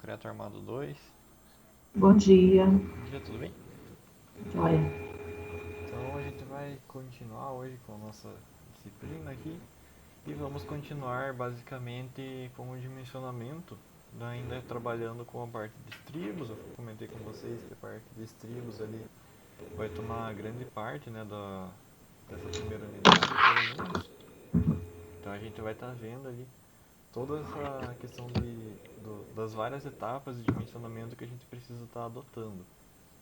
Concreto Armado 2. Bom dia. Bom dia, tudo bem? Joia. Então a gente vai continuar hoje com a nossa disciplina aqui e vamos continuar basicamente com o dimensionamento, ainda trabalhando com a parte de estribos. Eu comentei com vocês que a parte de estribos ali vai tomar grande parte, né, dessa primeira unidade, pelo menos. Então a gente vai estar vendo ali toda essa questão das várias etapas de dimensionamento que a gente precisa estar adotando.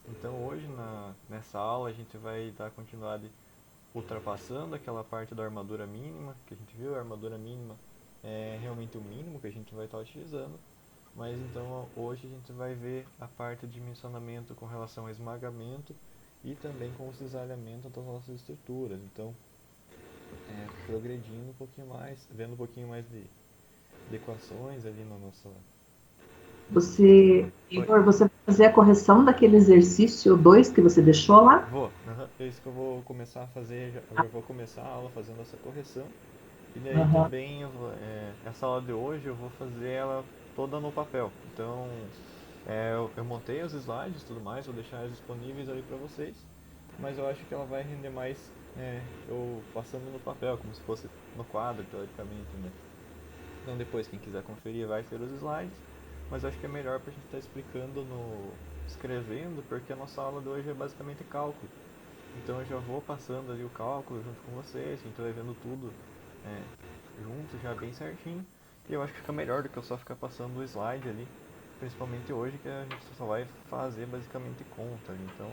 Então hoje nessa aula a gente vai dar continuidade ultrapassando aquela parte da armadura mínima, que a gente viu, a armadura mínima é realmente o mínimo que a gente vai estar utilizando, mas então hoje a gente vai ver a parte de dimensionamento com relação ao esmagamento e também com o cisalhamento das nossas estruturas. Então, progredindo um pouquinho mais, vendo um pouquinho mais de equações ali na nossa. Oi? Igor, você vai fazer a correção daquele exercício 2 que você deixou lá? Vou. Uhum. É isso que eu vou começar a fazer. Eu já vou começar a aula fazendo essa correção. E daí Aham. também essa aula de hoje eu vou fazer ela toda no papel. Então eu montei os slides e tudo mais, vou deixar eles disponíveis ali para vocês. Mas eu acho que ela vai render mais eu passando no papel, como se fosse no quadro, teoricamente, né? Então depois quem quiser conferir vai ter os slides. Mas eu acho que é melhor para a gente estar explicando escrevendo, porque a nossa aula de hoje é basicamente cálculo. Então eu já vou passando ali o cálculo junto com vocês, a gente vai vendo tudo é, junto, já bem certinho. E eu acho que fica melhor do que eu só ficar passando o slide ali, principalmente hoje que a gente só vai fazer basicamente conta ali. Então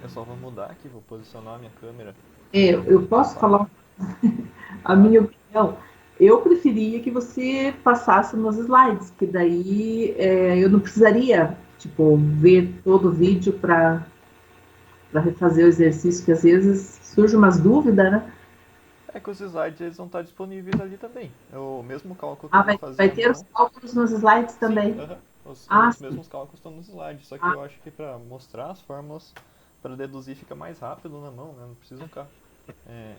eu só vou mudar aqui, vou posicionar a minha câmera Eu na posso falar página. a Claro. minha opinião? Eu preferia que você passasse nos slides, que daí eu não precisaria, tipo, ver todo o vídeo para refazer o exercício, que às vezes surge umas dúvidas, né? É que os slides eles vão estar disponíveis ali também. É o mesmo cálculo que eu Ah, vou vai fazer à ter os mão. cálculos nos slides Sim, também. aham. Os, Ah, os sim. mesmos cálculos estão nos slides, só que Ah, eu acho que para mostrar as fórmulas, para deduzir fica mais rápido na mão, né? Não preciso ficar é,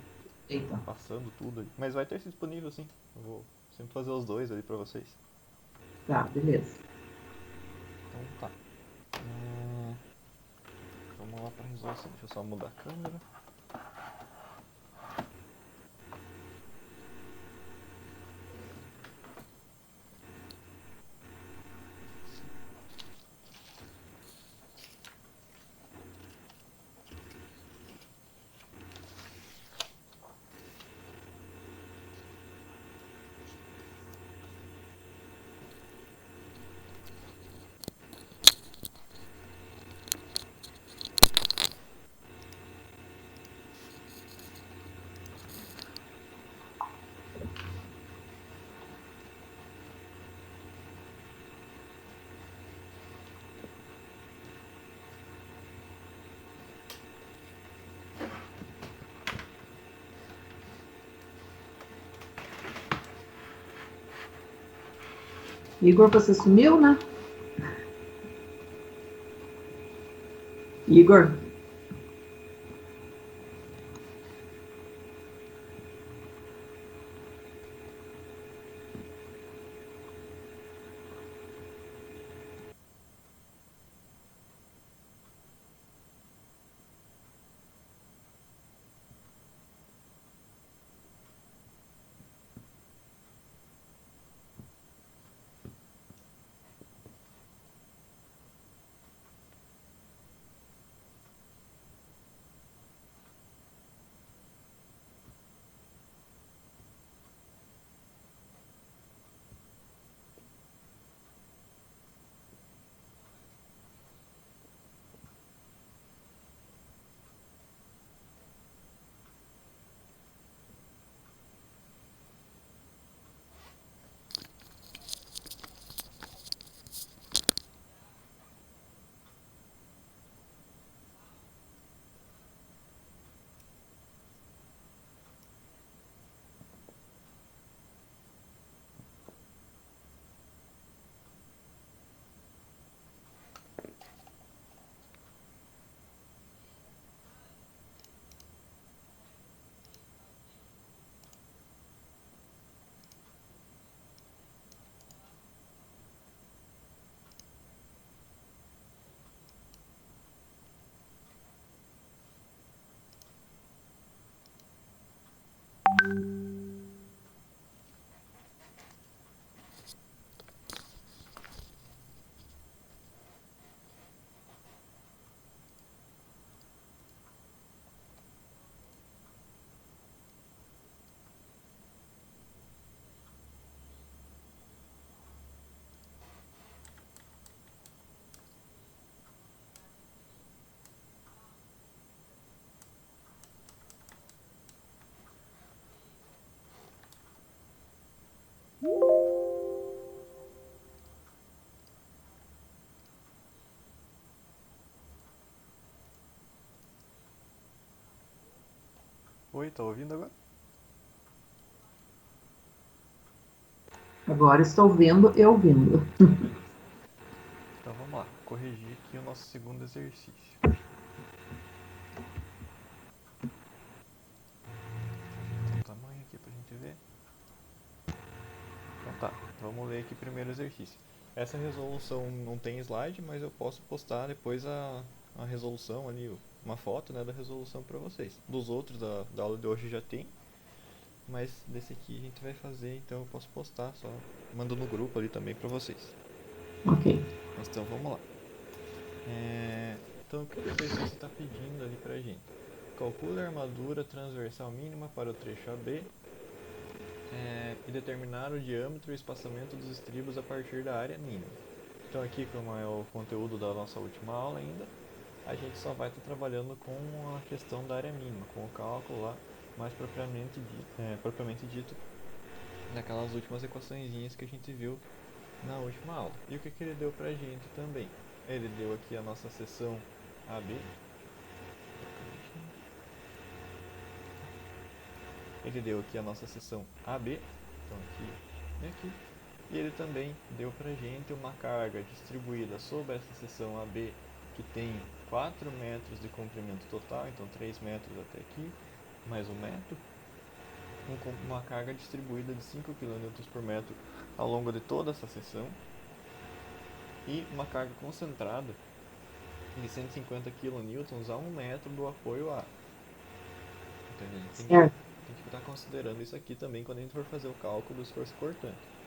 eita. passando tudo ali. Mas vai ter esse disponível sim. Eu vou sempre fazer os dois ali pra vocês. Tá, beleza. Então tá. Vamos lá pra resolução. Deixa eu só mudar a câmera. Igor, você sumiu, né? Igor. Oi, tá ouvindo agora? Agora estou vendo e ouvindo. Beleza. Então vamos lá, corrigir aqui o nosso segundo exercício. Então, tamanho aqui pra gente ver. Então tá, vamos ler aqui primeiro o exercício. Essa resolução não tem slide, mas eu posso postar depois a resolução ali, uma foto, né, da resolução para vocês. Dos outros da aula de hoje já tem, mas desse aqui a gente vai fazer, então eu posso postar, só mando no grupo ali também para vocês. Ok. Mas então vamos lá. Então o que o exercício está pedindo ali pra gente? Calcule a armadura transversal mínima para o trecho AB e determinar o diâmetro e espaçamento dos estribos a partir da área mínima. Então aqui, como é o conteúdo da nossa última aula ainda, a gente só vai estar trabalhando com a questão da área mínima, com o cálculo lá mais propriamente dito naquelas últimas equaçõezinhas que a gente viu na última aula. E o que ele deu pra gente também? Ele deu aqui a nossa seção AB. Ele deu aqui a nossa seção AB, então aqui e aqui. E ele também deu pra gente uma carga distribuída sobre essa seção AB, que tem 4 metros de comprimento total, então 3 metros até aqui, mais 1 metro, com uma carga distribuída de 5 kN por metro ao longo de toda essa seção, e uma carga concentrada de 150 kN a 1 metro do apoio A. Então a gente Certo. tem que estar considerando isso aqui também quando a gente for fazer o cálculo do esforço cortante.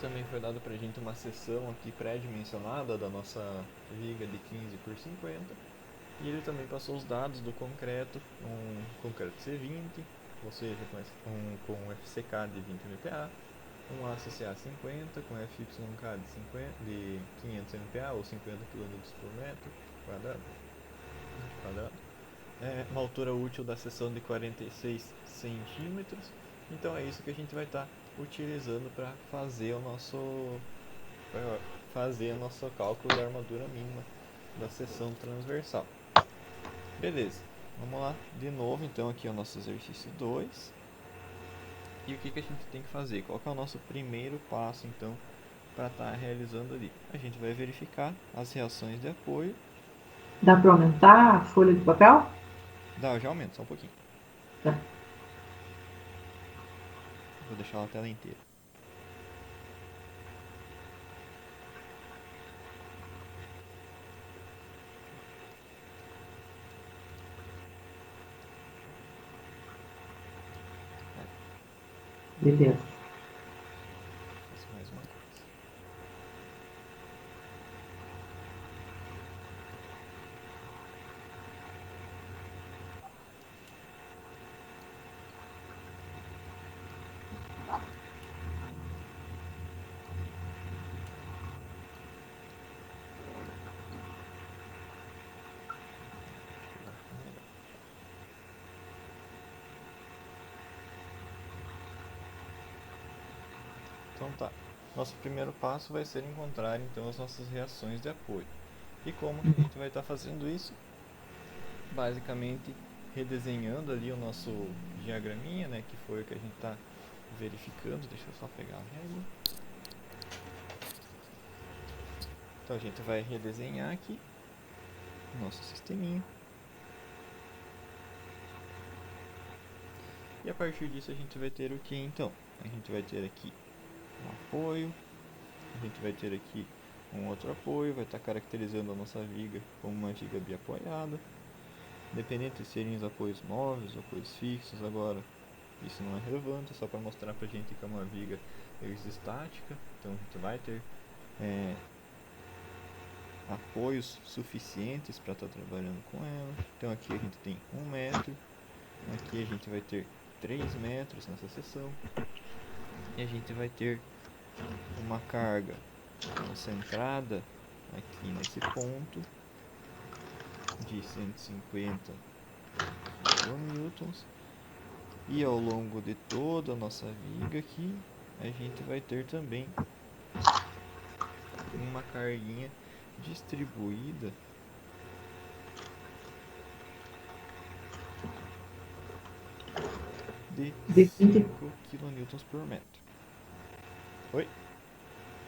Também foi dado pra gente uma seção aqui pré-dimensionada da nossa viga de 15 por 50. E ele também passou os dados do concreto, um concreto C20, ou seja, com FCK de 20 MPa, um ACCA 50 com FYK de 500 MPa ou 50 kN por metro quadrado. Uma altura útil da seção de 46 centímetros. Então é isso que a gente vai estar utilizando para fazer o nosso cálculo da armadura mínima da seção transversal. Beleza, vamos lá de novo. Então aqui é o nosso exercício 2. E o que a gente tem que fazer? Qual que é o nosso primeiro passo então para estar realizando ali? A gente vai verificar as reações de apoio. Dá para aumentar a folha de papel? Dá, eu já aumento só um pouquinho. Tá. Vou deixar a tela inteira. Beleza. Faço mais uma coisa. Então tá, nosso primeiro passo vai ser encontrar então as nossas reações de apoio. E como que a gente vai estar fazendo isso? Basicamente redesenhando ali o nosso diagraminha, né, que foi o que a gente está verificando. Deixa eu só pegar a régua. Então a gente vai redesenhar aqui o nosso sisteminha. E a partir disso a gente vai ter o que então? A gente vai ter aqui um apoio, a gente vai ter aqui um outro apoio, vai estar caracterizando a nossa viga como uma viga biapoiada. Independente de serem os apoios móveis ou apoios fixos, agora isso não é relevante, é só para mostrar pra gente que é uma viga estática. Então a gente vai ter apoios suficientes para estar trabalhando com ela. Então aqui a gente tem 1 metro, aqui a gente vai ter 3 metros nessa seção, e a gente vai ter uma carga concentrada aqui nesse ponto de 150 kN, e ao longo de toda a nossa viga aqui a gente vai ter também uma carguinha distribuída de De 20, 5 kN por metro. Oi?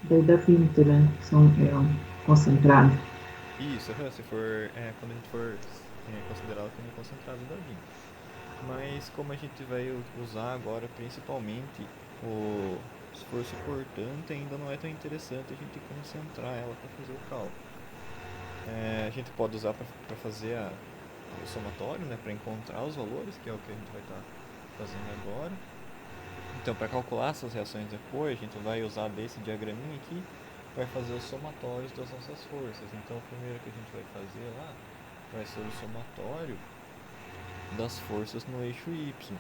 daí dá 20, né? É um concentrado. Isso, se for, quando a gente for considerá-lo como concentrado da 20. Mas como a gente vai usar agora principalmente o esforço cortante, ainda não é tão interessante a gente concentrar ela para fazer o cálculo. A gente pode usar para fazer o somatório, né, para encontrar os valores, que é o que a gente vai estar fazendo agora. Então, para calcular essas reações depois, a gente vai usar desse diagraminha aqui para fazer os somatórios das nossas forças. Então, o primeiro que a gente vai fazer lá vai ser o somatório das forças no eixo Y.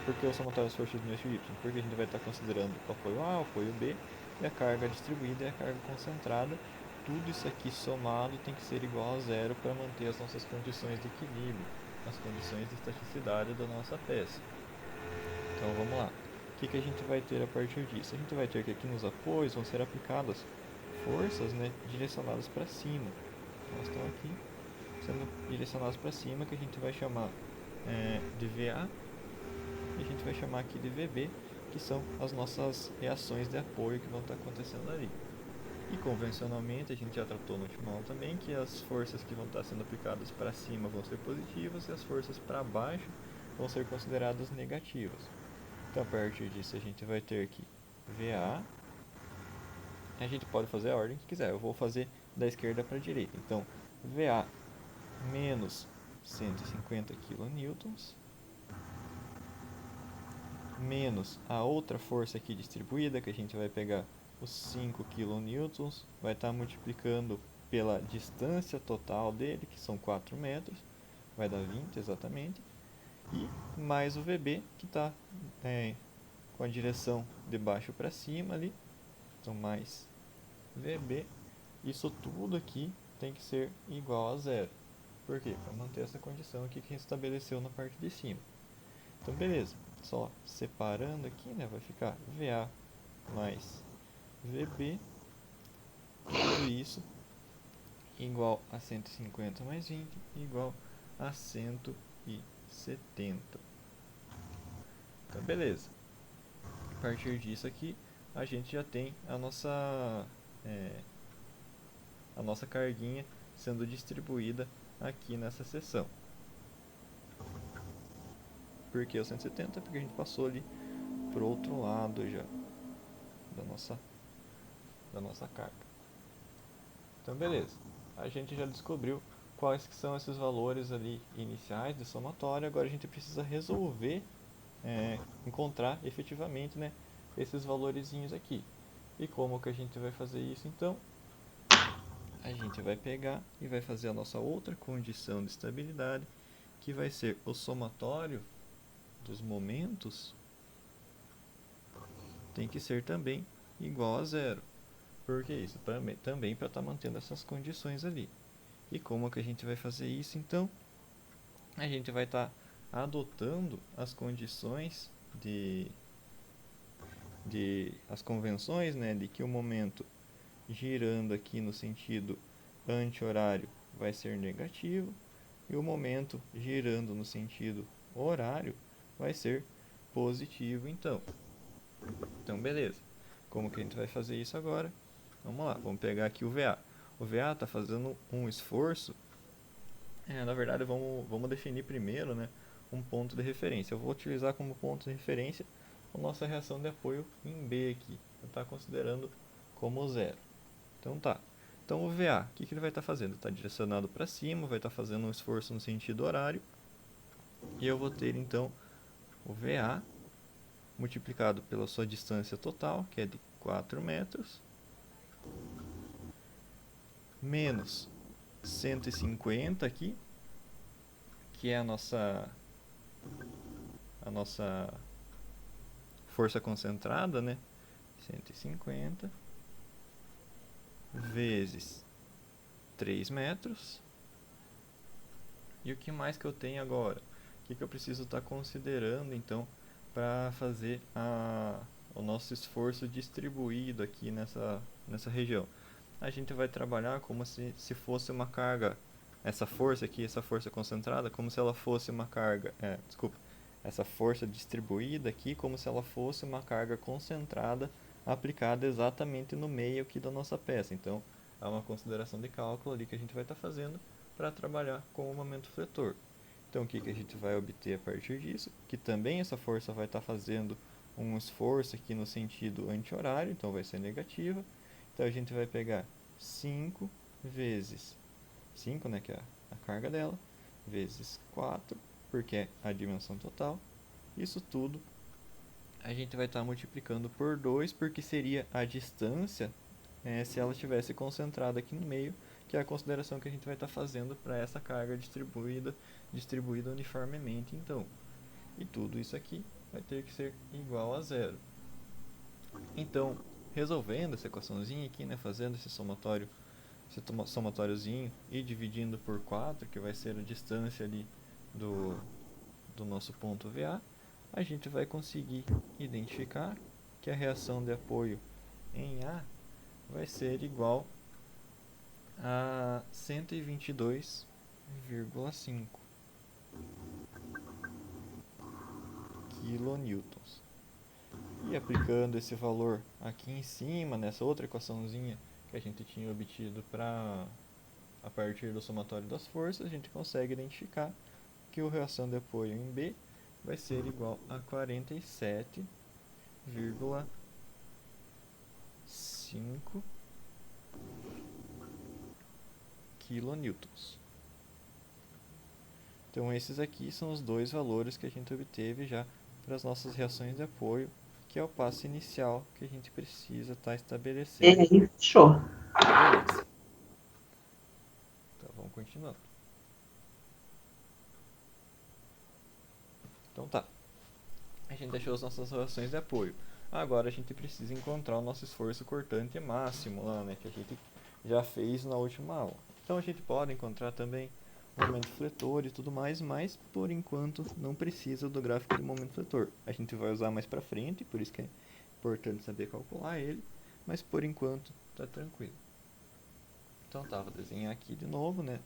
Por que o somatório das forças no eixo Y? Porque a gente vai estar considerando o apoio A, o apoio B, e a carga distribuída e a carga concentrada. Tudo isso aqui somado tem que ser igual a zero para manter as nossas condições de equilíbrio, as condições de estaticidade da nossa peça. Então vamos lá. O que a gente vai ter a partir disso? A gente vai ter que aqui nos apoios vão ser aplicadas forças, né, direcionadas para cima. Elas estão aqui sendo direcionadas para cima, que a gente vai chamar de VA, e a gente vai chamar aqui de VB, que são as nossas reações de apoio que vão estar acontecendo ali. E convencionalmente, a gente já tratou no último aula também, que as forças que vão estar sendo aplicadas para cima vão ser positivas e as forças para baixo vão ser consideradas negativas. Então, a partir disso, a gente vai ter aqui VA. A gente pode fazer a ordem que quiser. Eu vou fazer da esquerda para a direita. Então, VA menos 150 kN menos a outra força aqui distribuída, que a gente vai pegar os 5 kN, vai estar multiplicando pela distância total dele, que são 4 metros, vai dar 20 exatamente, e mais o VB, que está com a direção de baixo para cima ali, então mais VB, isso tudo aqui tem que ser igual a zero. Por quê? Para manter essa condição aqui que a gente estabeleceu na parte de cima. Então, beleza. Só separando aqui, né? Vai ficar VA mais VB. Tudo isso igual a 150 mais 20, igual a 170. Então, beleza. A partir disso aqui, a gente já tem a nossa carguinha sendo distribuída aqui nessa seção. Por que o 170? Porque a gente passou ali pro outro lado já da nossa carga. Então, beleza. A gente já descobriu quais que são esses valores ali iniciais de somatório. Agora a gente precisa resolver, encontrar efetivamente, né, esses valorezinhos aqui. E como que a gente vai fazer isso então? A gente vai pegar e vai fazer a nossa outra condição de estabilidade, que vai ser o somatório dos momentos tem que ser também igual a zero. Por que isso? Também para estar mantendo essas condições ali. E como que a gente vai fazer isso então? A gente vai estar adotando as condições as convenções, né, de que o momento girando aqui no sentido anti-horário vai ser negativo e o momento girando no sentido horário vai ser positivo então. Então, beleza. Como que a gente vai fazer isso agora? Vamos lá, vamos pegar aqui o VA. O VA está fazendo um esforço. Na verdade, vamos definir primeiro, né, um ponto de referência. Eu vou utilizar como ponto de referência a nossa reação de apoio em B aqui. Eu estou considerando como zero. Então tá. Então o VA, o que ele vai estar fazendo? Está direcionado para cima, vai estar fazendo um esforço no sentido horário. E eu vou ter então o VA multiplicado pela sua distância total, que é de 4 metros, menos 150 aqui, que é a nossa força concentrada, né? 150 vezes 3 metros. E o que mais que eu tenho agora? O que eu preciso estar considerando, então, para fazer o nosso esforço distribuído aqui nessa região? A gente vai trabalhar como se fosse uma carga, essa força aqui, essa força concentrada, como se ela fosse uma carga, desculpa, essa força distribuída aqui como se ela fosse uma carga concentrada aplicada exatamente no meio aqui da nossa peça. Então, é uma consideração de cálculo ali que a gente vai estar fazendo para trabalhar com o momento fletor. Então, o que a gente vai obter a partir disso? Que também essa força vai estar fazendo um esforço aqui no sentido anti-horário, então vai ser negativa. Então, a gente vai pegar 5 vezes 5, né, que é a carga dela, vezes 4, porque é a dimensão total. Isso tudo a gente vai estar multiplicando por 2, porque seria a distância se ela estivesse concentrada aqui no meio, que é a consideração que a gente vai estar fazendo para essa carga distribuída uniformemente, então. E tudo isso aqui vai ter que ser igual a zero. Então, resolvendo essa equaçãozinha aqui, né, fazendo esse somatóriozinho e dividindo por 4, que vai ser a distância ali do nosso ponto VA, a gente vai conseguir identificar que a reação de apoio em A vai ser igual a 122,5 kilonewtons. E aplicando esse valor aqui em cima, nessa outra equaçãozinha que a gente tinha obtido a partir do somatório das forças, a gente consegue identificar que a reação de apoio em B vai ser igual a 47,5 kilonewtons. Então esses aqui são os dois valores que a gente obteve já para as nossas reações de apoio, que é o passo inicial que a gente precisa estar estabelecendo. isso, show. Beleza. Então vamos continuando. Então tá. A gente achou as nossas reações de apoio. Agora a gente precisa encontrar o nosso esforço cortante máximo lá, né, que a gente já fez na última aula. Então a gente pode encontrar também o momento fletor e tudo mais, mas por enquanto não precisa do gráfico de momento fletor. A gente vai usar mais pra frente, por isso que é importante saber calcular ele, mas por enquanto tá tranquilo. Então tá, vou desenhar aqui de novo, né,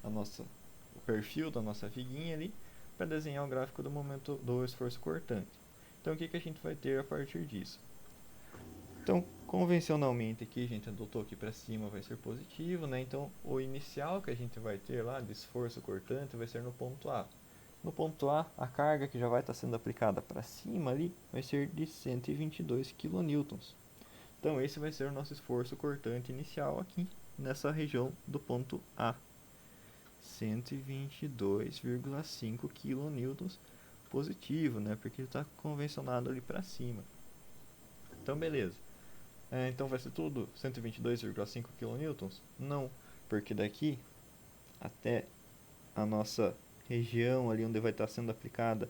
o perfil da nossa figuinha ali, para desenhar o gráfico do momento do esforço cortante. Então o que a gente vai ter a partir disso? Então, convencionalmente aqui a gente adotou aqui para cima vai ser positivo, né? Então o inicial que a gente vai ter lá de esforço cortante vai ser no ponto A. No ponto A, a carga que já vai estar sendo aplicada para cima ali vai ser de 122 kN. Então esse vai ser o nosso esforço cortante inicial aqui nessa região do ponto A. 122,5 kN positivo, né? Porque ele está convencionado ali para cima. Então beleza. Então vai ser tudo 122,5 kN? Não, porque daqui até a nossa região ali onde vai estar sendo aplicada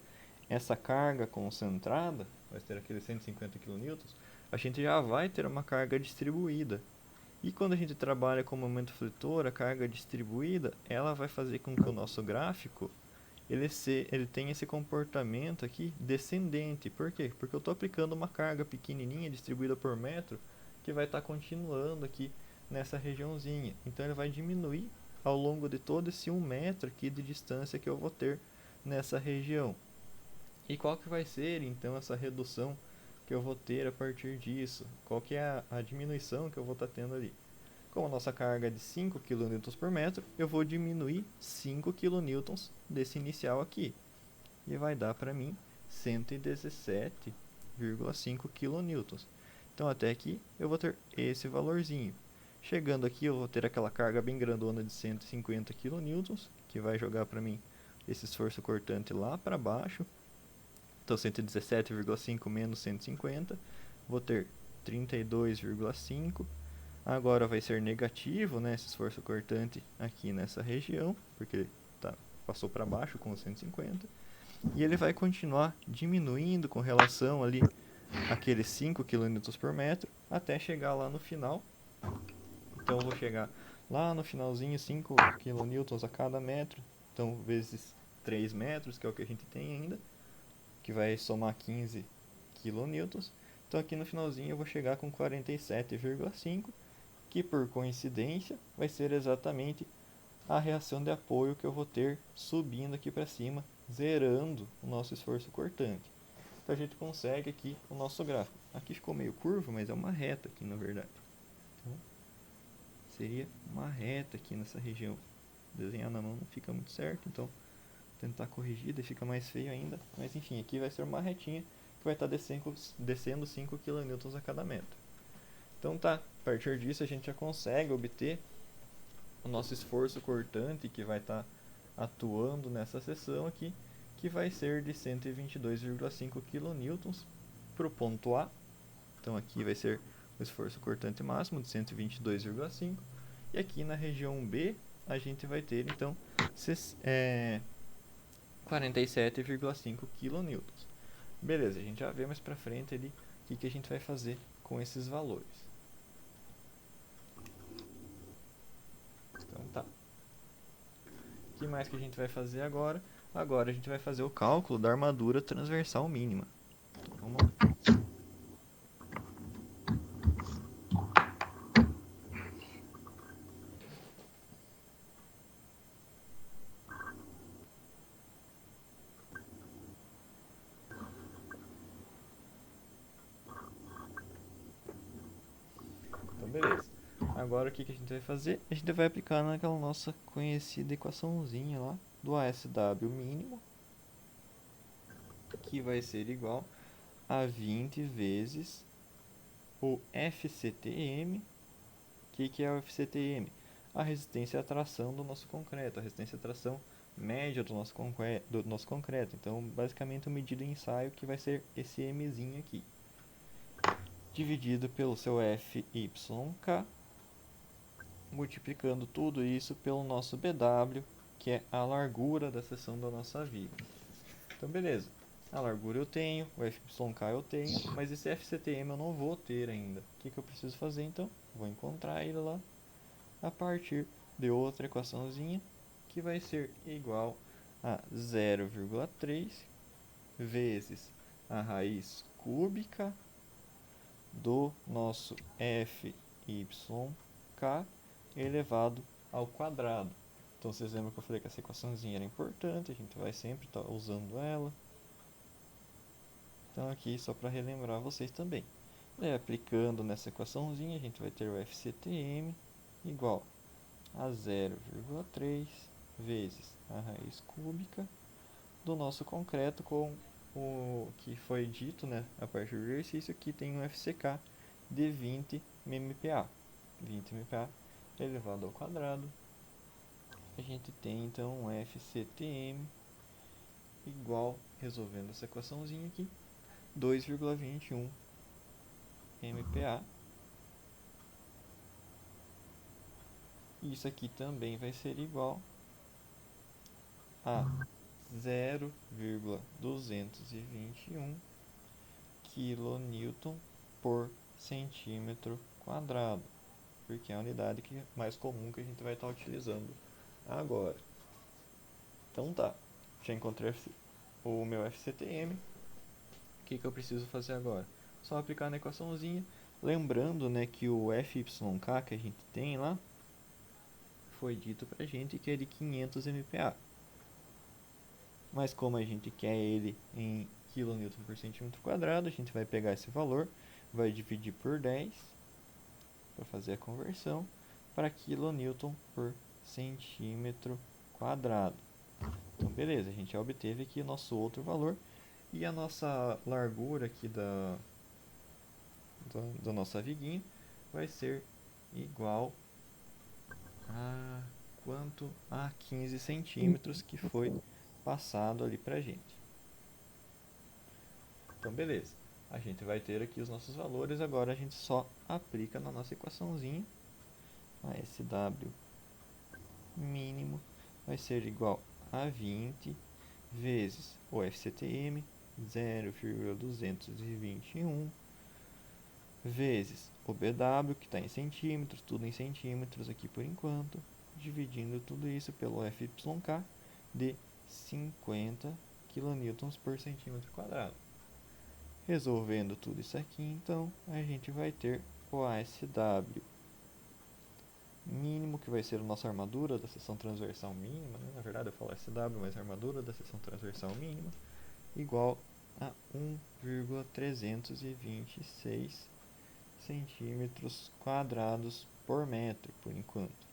essa carga concentrada, vai ter aqueles 150 kN, a gente já vai ter uma carga distribuída. E quando a gente trabalha com o momento fletor, a carga distribuída, ela vai fazer com que o nosso gráfico ele tenha esse comportamento aqui descendente. Por quê? Porque eu estou aplicando uma carga pequenininha distribuída por metro que vai estar continuando aqui nessa regiãozinha. Então ele vai diminuir ao longo de todo esse 1 metro aqui de distância que eu vou ter nessa região. E qual que vai ser então essa redução que eu vou ter a partir disso? Qual que é a diminuição que eu vou estar tendo ali? Como a nossa carga é de 5 kN por metro, eu vou diminuir 5 kN desse inicial aqui. E vai dar para mim 117,5 kN. Então até aqui eu vou ter esse valorzinho. Chegando aqui eu vou ter aquela carga bem grandona de 150 kN, que vai jogar para mim esse esforço cortante lá para baixo. Então 117,5 menos 150, vou ter 32,5. Agora vai ser negativo, né, esse esforço cortante aqui nessa região, porque passou para baixo com os 150. E ele vai continuar diminuindo com relação ali àqueles 5 kN por metro, até chegar lá no final. Então eu vou chegar lá no finalzinho 5 kN a cada metro, então vezes 3 metros, que é o que a gente tem ainda, que vai somar 15 kN. Então aqui no finalzinho eu vou chegar com 47,5, que por coincidência vai ser exatamente a reação de apoio que eu vou ter subindo aqui para cima zerando o nosso esforço cortante. Então a gente consegue aqui o nosso gráfico. Aqui ficou meio curvo, mas é uma reta aqui na verdade. Então, seria uma reta aqui nessa região. Desenhar na mão não fica muito certo, então tentar corrigir, daí fica mais feio ainda. Mas enfim, aqui vai ser uma retinha que vai estar descendo 5 kN a cada metro. Então tá, a partir disso a gente já consegue obter o nosso esforço cortante que vai estar atuando nessa seção aqui, que vai ser de 122,5 kN para o ponto A. Então aqui vai ser o esforço cortante máximo de 122,5. E aqui na região B a gente vai ter então 47,5 kN. Beleza, a gente já vê mais pra frente ali o que a gente vai fazer com esses valores. Então tá. O que mais que a gente vai fazer agora? Agora a gente vai fazer o cálculo da armadura transversal mínima. Então, vamos lá. Então beleza. Agora o que a gente vai fazer? A gente vai aplicar naquela nossa conhecida equaçãozinha lá do ASW mínimo, que vai ser igual a 20 vezes o FCTM. O que é o FCTM? A resistência à tração do nosso concreto, a resistência à tração média do nosso concreto. Então, basicamente, a medida de ensaio que vai ser esse Mzinho aqui, dividido pelo seu FYK, multiplicando tudo isso pelo nosso BW, que é a largura da seção da nossa viga. Então, beleza. A largura eu tenho, o FYK eu tenho, mas esse FCTM eu não vou ter ainda. O que eu preciso fazer então? Vou encontrar ele lá a partir de outra equaçãozinha que vai ser igual a 0,3 vezes a raiz cúbica do nosso FYK elevado ao quadrado. Então vocês lembram que eu falei que essa equaçãozinha era importante, a gente vai sempre estar usando ela. Então aqui só para relembrar vocês também. Aplicando nessa equaçãozinha, a gente vai ter o FCTM igual a 0,3 vezes a raiz cúbica do nosso concreto com o que foi dito, né, a partir do exercício, que tem um FCK de 20 MPa. 20 MPa elevado ao quadrado. A gente tem então um FCTM igual, resolvendo essa equaçãozinha aqui, 2,21 MPa. Isso aqui também vai ser igual a 0,221 kN por centímetro quadrado, porque é a unidade mais comum que a gente vai estar utilizando agora. Então tá, já encontrei o meu FCTM. O que eu preciso fazer agora? Só aplicar na equaçãozinha, lembrando, né, que o FYK que a gente tem lá foi dito pra gente que é de 500 MPa. Mas como a gente quer ele em kN por centímetro quadrado, a gente vai pegar esse valor, vai dividir por 10 para fazer a conversão para kN por centímetro quadrado. Então beleza, a gente já obteve aqui o nosso outro valor e a nossa largura aqui da nossa viguinha vai ser igual a quanto? A 15 centímetros que foi passado ali pra gente. Então beleza, a gente vai ter aqui os nossos valores, agora a gente só aplica na nossa equaçãozinha. A SW mínimo vai ser igual a 20 vezes o FCTM, 0,221, vezes o BW, que está em centímetros, tudo em centímetros aqui por enquanto, dividindo tudo isso pelo FYK de 50 kN por centímetro quadrado. Resolvendo tudo isso aqui, então, a gente vai ter o ASW mínimo, que vai ser a nossa armadura da seção transversal mínima, né? Na verdade eu falo SW, mas armadura da seção transversal mínima, igual a 1,326 centímetros quadrados por metro, por enquanto.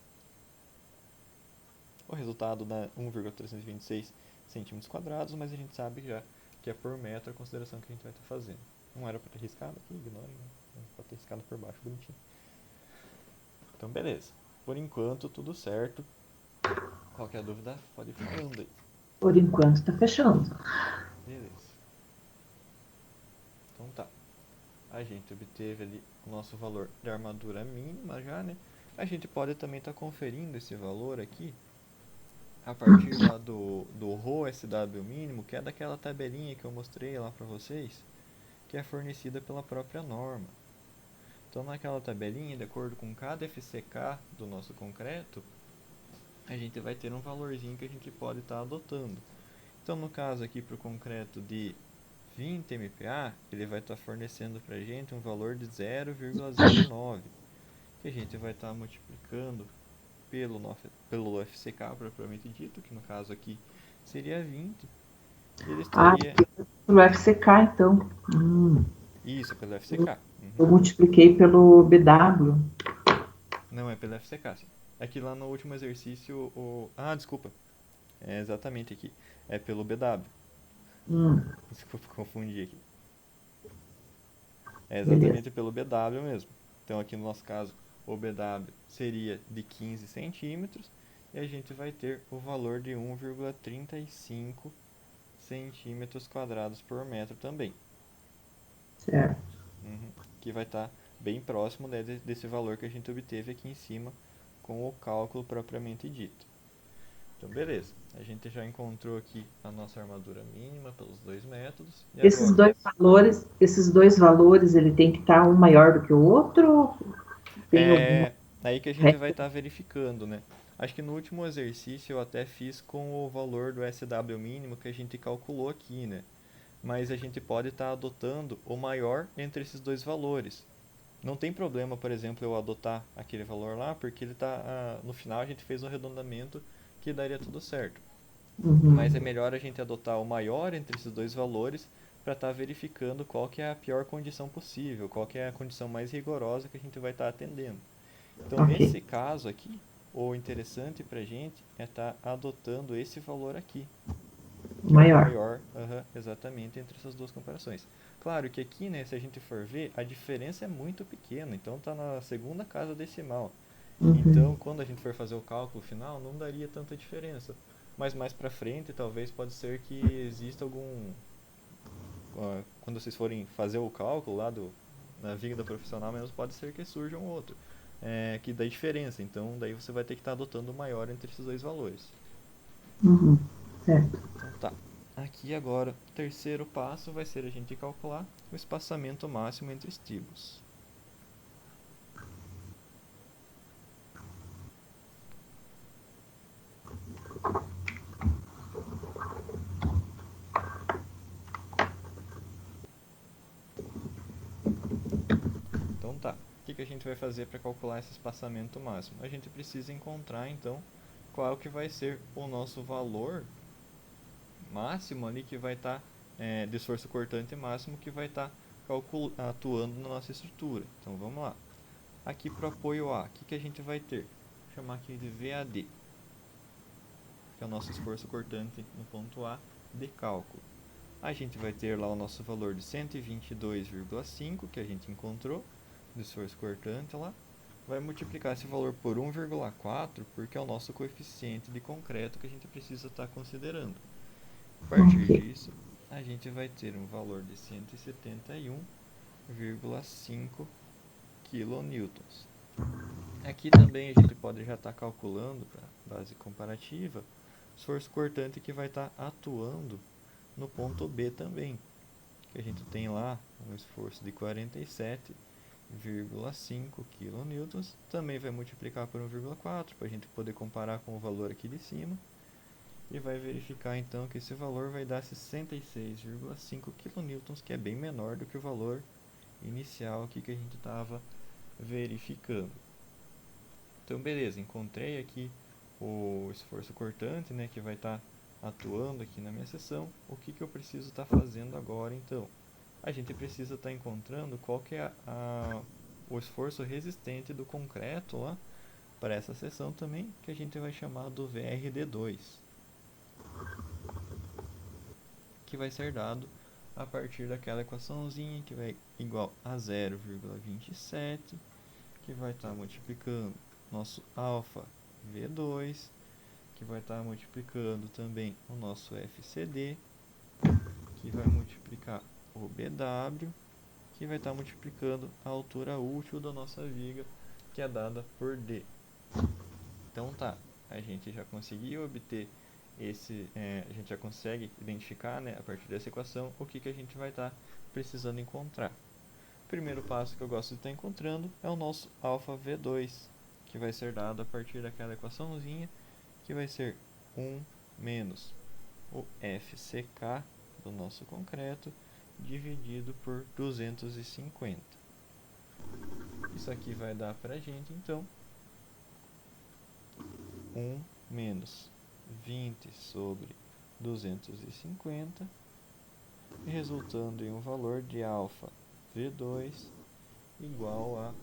O resultado dá 1,326 centímetros quadrados, mas a gente sabe já que é por metro a consideração que a gente vai estar fazendo. Não era para ter riscado aqui, ignorem, né? Para ter riscado por baixo, bonitinho. Então, beleza. Por enquanto, tudo certo. Qualquer dúvida, pode ir falando aí. Por enquanto está fechando. Beleza. Então tá. A gente obteve ali o nosso valor de armadura mínima já, né? A gente pode também estar conferindo esse valor aqui a partir lá do Rho SW mínimo, que é daquela tabelinha que eu mostrei lá para vocês, que é fornecida pela própria norma. Então, naquela tabelinha, de acordo com cada FCK do nosso concreto, a gente vai ter um valorzinho que a gente pode estar adotando. Então, no caso aqui para o concreto de 20 MPa, ele vai estar fornecendo para a gente um valor de 0,09, que a gente vai estar multiplicando pelo FCK propriamente dito, que no caso aqui seria 20, e ele estaria... Pelo FCK, então. Isso, pelo FCK. Eu multipliquei pelo BW. Não, é pelo FCK, sim. É que lá no último exercício, Ah, desculpa. É exatamente aqui. É pelo BW. Desculpa, confundi aqui. É Beleza. exatamente pelo BW mesmo. Então, aqui no nosso caso, o BW seria de 15 centímetros e a gente vai ter o valor de 1,35 centímetros quadrados por metro também. Certo. Que vai estar bem próximo, né, desse valor que a gente obteve aqui em cima com o cálculo propriamente dito. Então, beleza. A gente já encontrou aqui a nossa armadura mínima pelos dois métodos. E agora? Esses dois valores, ele tem que estar um maior do que o outro? Tem alguma É aí que a gente vai regra? estar verificando, né? Acho que no último exercício eu até fiz com o valor do SW mínimo que a gente calculou aqui, né? Mas a gente pode estar adotando o maior entre esses dois valores. Não tem problema, por exemplo, eu adotar aquele valor lá, porque ele está no final a gente fez um arredondamento que daria tudo certo. Mas é melhor a gente adotar o maior entre esses dois valores para estar verificando qual que é a pior condição possível, qual que é a condição mais rigorosa que a gente vai estar atendendo. Então, Ok. nesse caso aqui, o interessante para a gente é estar adotando esse valor aqui, que é o Maior. maior, exatamente, entre essas duas comparações. Claro que aqui, né, se a gente for ver, a diferença é muito pequena, então está na segunda casa decimal. Então, quando a gente for fazer o cálculo final, não daria tanta diferença. Mas mais para frente, talvez pode ser que exista algum... quando vocês forem fazer o cálculo lá na vida profissional mesmo, pode ser que surja um outro. Que dá diferença. Então, daí você vai ter que estar adotando o maior entre esses dois valores. Certo. Então, tá. Aqui agora, o terceiro passo vai ser a gente calcular o espaçamento máximo entre estibos. Então tá, o que a gente vai fazer para calcular esse espaçamento máximo? A gente precisa encontrar então qual que vai ser o nosso valor máximo ali que vai estar, de esforço cortante máximo que vai estar atuando na nossa estrutura. Então vamos lá. Aqui para o apoio A, o que a gente vai ter? Vou chamar aqui de VAD, que é o nosso esforço cortante no ponto A de cálculo. A gente vai ter lá o nosso valor de 122,5 que a gente encontrou do esforço cortante lá. Vai multiplicar esse valor por 1,4 porque é o nosso coeficiente de concreto que a gente precisa estar considerando. A partir Ok. disso, a gente vai ter um valor de 171,5 kN. Aqui também a gente pode já estar calculando para base comparativa o esforço cortante que vai estar atuando no ponto B também, que a gente tem lá um esforço de 47,5 kN, também vai multiplicar por 1,4 para a gente poder comparar com o valor aqui de cima, e vai verificar então que esse valor vai dar 66,5 kN, que é bem menor do que o valor inicial aqui que a gente estava verificando. Então, beleza, encontrei aqui o esforço cortante, né, que vai estar atuando aqui na minha seção. O que eu preciso estar fazendo agora, então? A gente precisa estar encontrando qual que é o esforço resistente do concreto lá para essa seção também, que a gente vai chamar do VRD2, que vai ser dado a partir daquela equaçãozinha que vai igual a 0,27, que vai estar multiplicando nosso alfa V2, que vai estar multiplicando também o nosso FCD, que vai multiplicar o BW, que vai estar multiplicando a altura útil da nossa viga, que é dada por D. Então tá, a gente já conseguiu obter a gente já consegue identificar, né, a partir dessa equação o que a gente vai estar precisando encontrar. O primeiro passo que eu gosto de estar encontrando é o nosso alfa V2, que vai ser dado a partir daquela equaçãozinha, que vai ser 1 menos o FCK do nosso concreto dividido por 250. Isso aqui vai dar para a gente, então, 1 menos 20 sobre 250, resultando em um valor de alfa V2 igual a,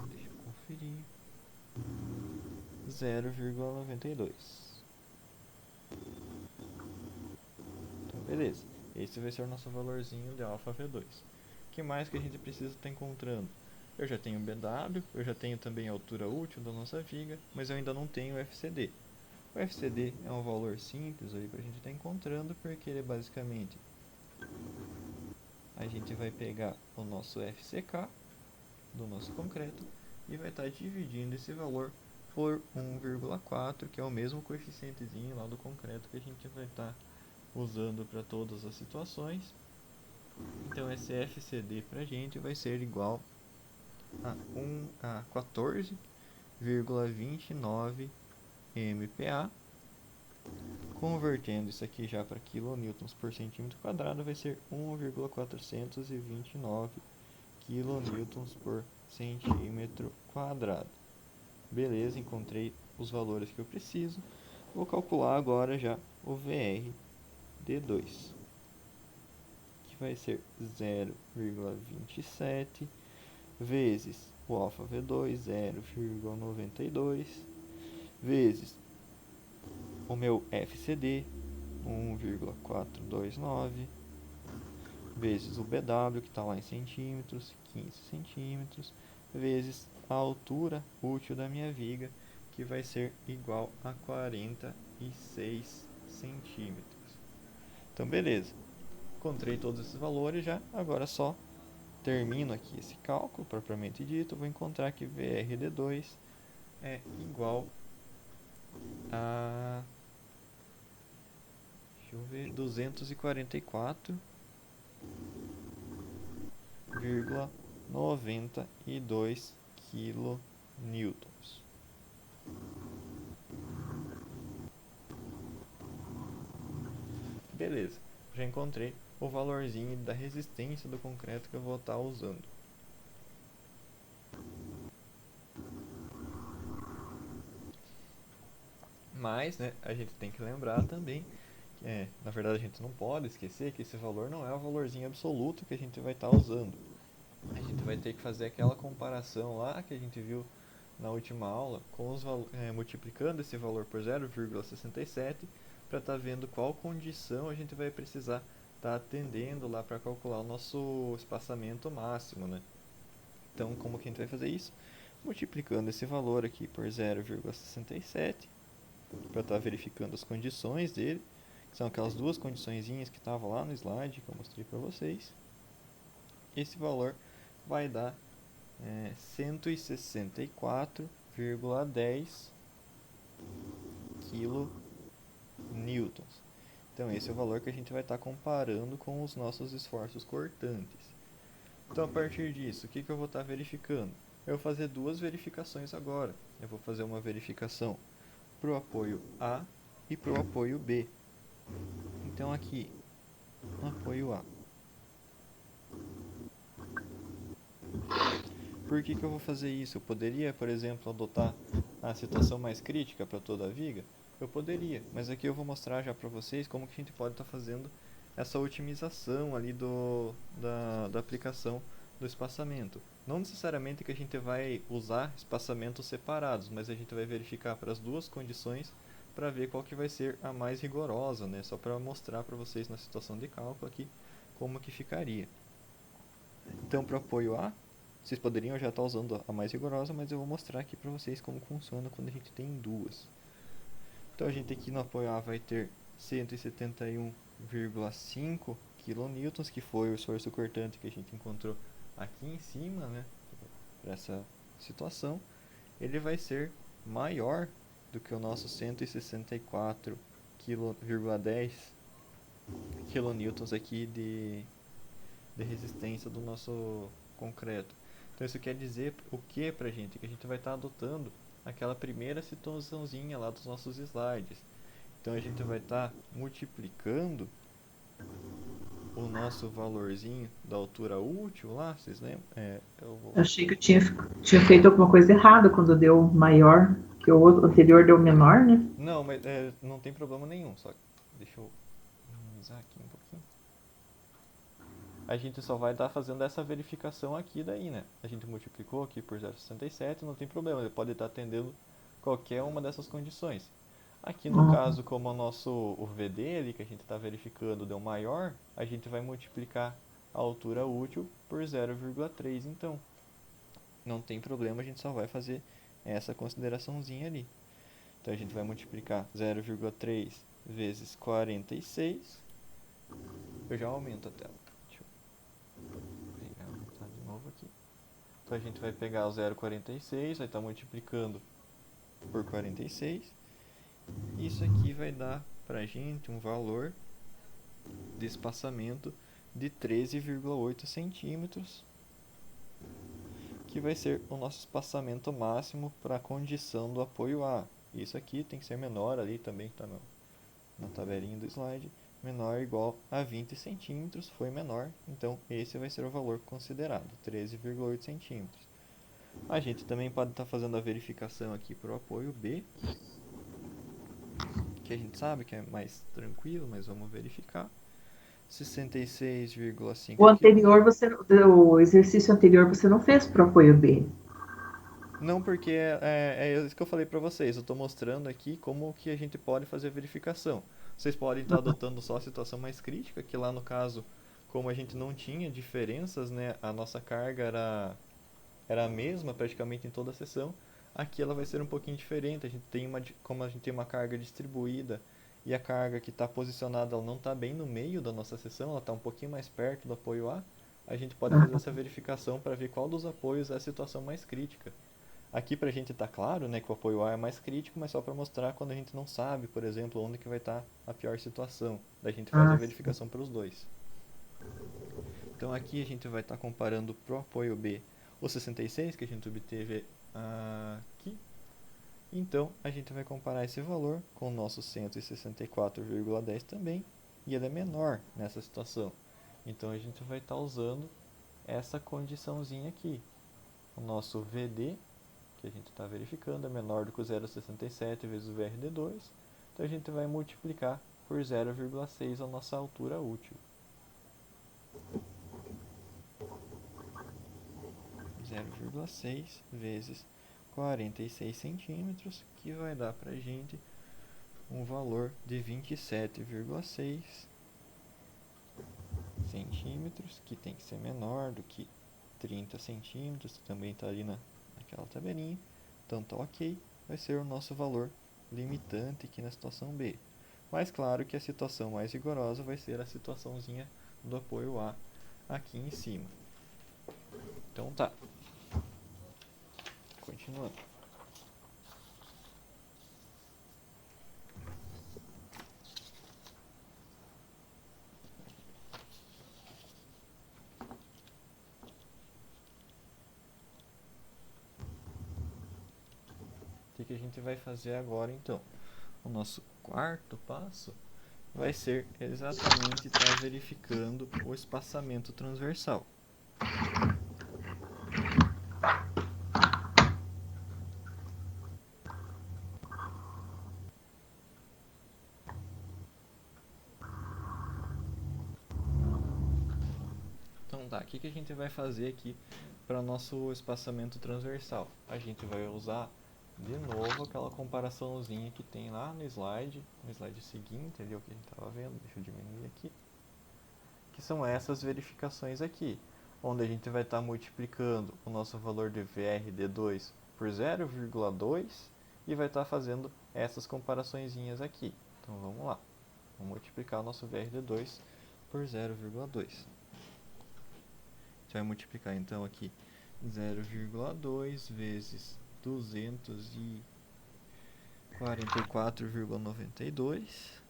deixa eu conferir, 0,92. Então, beleza. Esse vai ser o nosso valorzinho de alfa V2. O que mais que a gente precisa estar encontrando? Eu já tenho BW, eu já tenho também a altura útil da nossa viga, mas eu ainda não tenho o FCD. O FCD é um valor simples aí para a gente estar encontrando, porque ele é basicamente, a gente vai pegar o nosso FCK do nosso concreto e vai estar dividindo esse valor por 1,4, que é o mesmo coeficientezinho lá do concreto que a gente vai estar usando para todas as situações. Então esse FCD para a gente vai ser igual a 14,29 MPa. Convertendo isso aqui já para quilonewtons por centímetro quadrado, vai ser 1,429 quilonewtons por centímetro quadrado. Beleza, encontrei os valores que eu preciso. Vou calcular agora já o VRD2, que vai ser 0,27 vezes o alfa V2, 0,92, vezes o meu FCD, 1,429, vezes o BW, que está lá em centímetros, 15 centímetros, vezes a altura útil da minha viga, que vai ser igual a 46 centímetros. Então, beleza. Encontrei todos esses valores já, agora só termino aqui esse cálculo propriamente dito, vou encontrar que VRD2 é igual a 244,92 kilonewtons. Beleza, já encontrei o valorzinho da resistência do concreto que eu vou estar usando. Mas, né, a gente tem que lembrar também que, na verdade, a gente não pode esquecer que esse valor não é o valorzinho absoluto que a gente vai estar usando. A gente vai ter que fazer aquela comparação lá que a gente viu na última aula, com multiplicando esse valor por 0,67 para estar vendo qual condição a gente vai precisar estar atendendo lá para calcular o nosso espaçamento máximo, né? Então, como que a gente vai fazer isso? Multiplicando esse valor aqui por 0,67 para estar verificando as condições dele, que são aquelas duas condiçõezinhas que estavam lá no slide que eu mostrei para vocês. Esse valor vai dar 164,10 kilonewtons. Então esse é o valor que a gente vai estar comparando com os nossos esforços cortantes. Então a partir disso, o que eu vou estar verificando? Eu vou fazer duas verificações agora. Eu vou fazer uma verificação para o apoio A e para o apoio B. Então aqui, no apoio A, Por que que eu vou fazer isso? Eu poderia, por exemplo, adotar a situação mais crítica para toda a viga? Eu poderia, mas aqui eu vou mostrar já para vocês como que a gente pode estar fazendo essa otimização ali da aplicação do espaçamento. Não necessariamente que a gente vai usar espaçamentos separados, mas a gente vai verificar para as duas condições para ver qual que vai ser a mais rigorosa, né? Só para mostrar para vocês na situação de cálculo aqui como que ficaria. Então, para o apoio A, vocês poderiam já estar usando a mais rigorosa, mas eu vou mostrar aqui para vocês como funciona quando a gente tem duas. Então, a gente aqui no apoio A vai ter 171,5 kN, que foi o esforço cortante que a gente encontrou aqui em cima, né, para essa situação. Ele vai ser maior do que o nosso 164,10 kN aqui de resistência do nosso concreto. Então isso quer dizer o que pra gente? Que a gente vai estar adotando aquela primeira situaçãozinha lá dos nossos slides. Então a gente vai estar multiplicando o nosso valorzinho da altura útil lá, vocês lembram? Eu achei que eu tinha feito alguma coisa errada quando deu maior, que o outro anterior deu menor, né? Não, mas não tem problema nenhum, só deixa eu minimizar aqui um pouquinho. A gente só vai estar fazendo essa verificação aqui daí, né? A gente multiplicou aqui por 0,67, não tem problema, ele pode estar atendendo qualquer uma dessas condições. Aqui no caso, como o VD ali que a gente está verificando deu maior, a gente vai multiplicar a altura útil por 0,3 então. Não tem problema, a gente só vai fazer essa consideraçãozinha ali. Então a gente vai multiplicar 0,3 vezes 46. Eu já aumento a tela. Deixa eu pegar, aumentar de novo aqui. Então a gente vai pegar o 0,46, vai estar multiplicando por 46. Isso aqui vai dar pra gente um valor de espaçamento de 13,8 centímetros, que vai ser o nosso espaçamento máximo para a condição do apoio A. Isso aqui tem que ser menor ali também, está na tabelinha do slide, menor ou igual a 20 centímetros, foi menor, então esse vai ser o valor considerado, 13,8 centímetros. A gente também pode estar fazendo a verificação aqui para o apoio B, que a gente sabe que é mais tranquilo, mas vamos verificar. 66,5 O kN. anterior, o exercício anterior você não fez para o apoio B. Não, porque é isso que eu falei para vocês. Eu estou mostrando aqui como que a gente pode fazer a verificação. Vocês podem estar adotando só a situação mais crítica, que lá no caso, como a gente não tinha diferenças, né, a nossa carga era a mesma praticamente em toda a sessão. Aqui ela vai ser um pouquinho diferente. Como a gente tem uma carga distribuída e a carga que está posicionada ela não está bem no meio da nossa sessão, ela está um pouquinho mais perto do apoio A gente pode fazer essa verificação para ver qual dos apoios é a situação mais crítica. Aqui para a gente tá claro, né, que o apoio A é mais crítico, mas só para mostrar quando a gente não sabe, por exemplo, onde que vai estar a pior situação. Daí a gente faz a verificação para os dois. Então aqui a gente vai estar comparando pro apoio B o 66 que a gente obteve aqui. Então a gente vai comparar esse valor com o nosso 164,10 também, e ele é menor nessa situação. Então a gente vai estar usando essa condiçãozinha aqui. O nosso VD, que a gente está verificando, é menor do que o 0,67 vezes o VRD2. Então a gente vai multiplicar por 0,6 a nossa altura útil. 0,6 vezes 46 centímetros, que vai dar para a gente um valor de 27,6 centímetros, que tem que ser menor do que 30 centímetros, que também está ali naquela tabelinha. Então tá ok, vai ser o nosso valor limitante aqui na situação B. Mas claro que a situação mais rigorosa vai ser a situaçãozinha do apoio A aqui em cima. Então tá. Continuando. O que a gente vai fazer agora então? O nosso quarto passo vai ser exatamente estar verificando o espaçamento transversal. que a gente vai fazer aqui para nosso espaçamento transversal? A gente vai usar de novo aquela comparaçãozinha que tem lá no slide seguinte, ali o que a gente estava vendo, deixa eu diminuir aqui, que são essas verificações aqui, onde a gente vai estar multiplicando o nosso valor de VRD2 por 0,2 e vai estar fazendo essas comparaçõezinhas aqui. Então vamos lá, vamos multiplicar o nosso VRD2 por 0,2. A gente vai multiplicar então aqui 0,2 vezes 244,92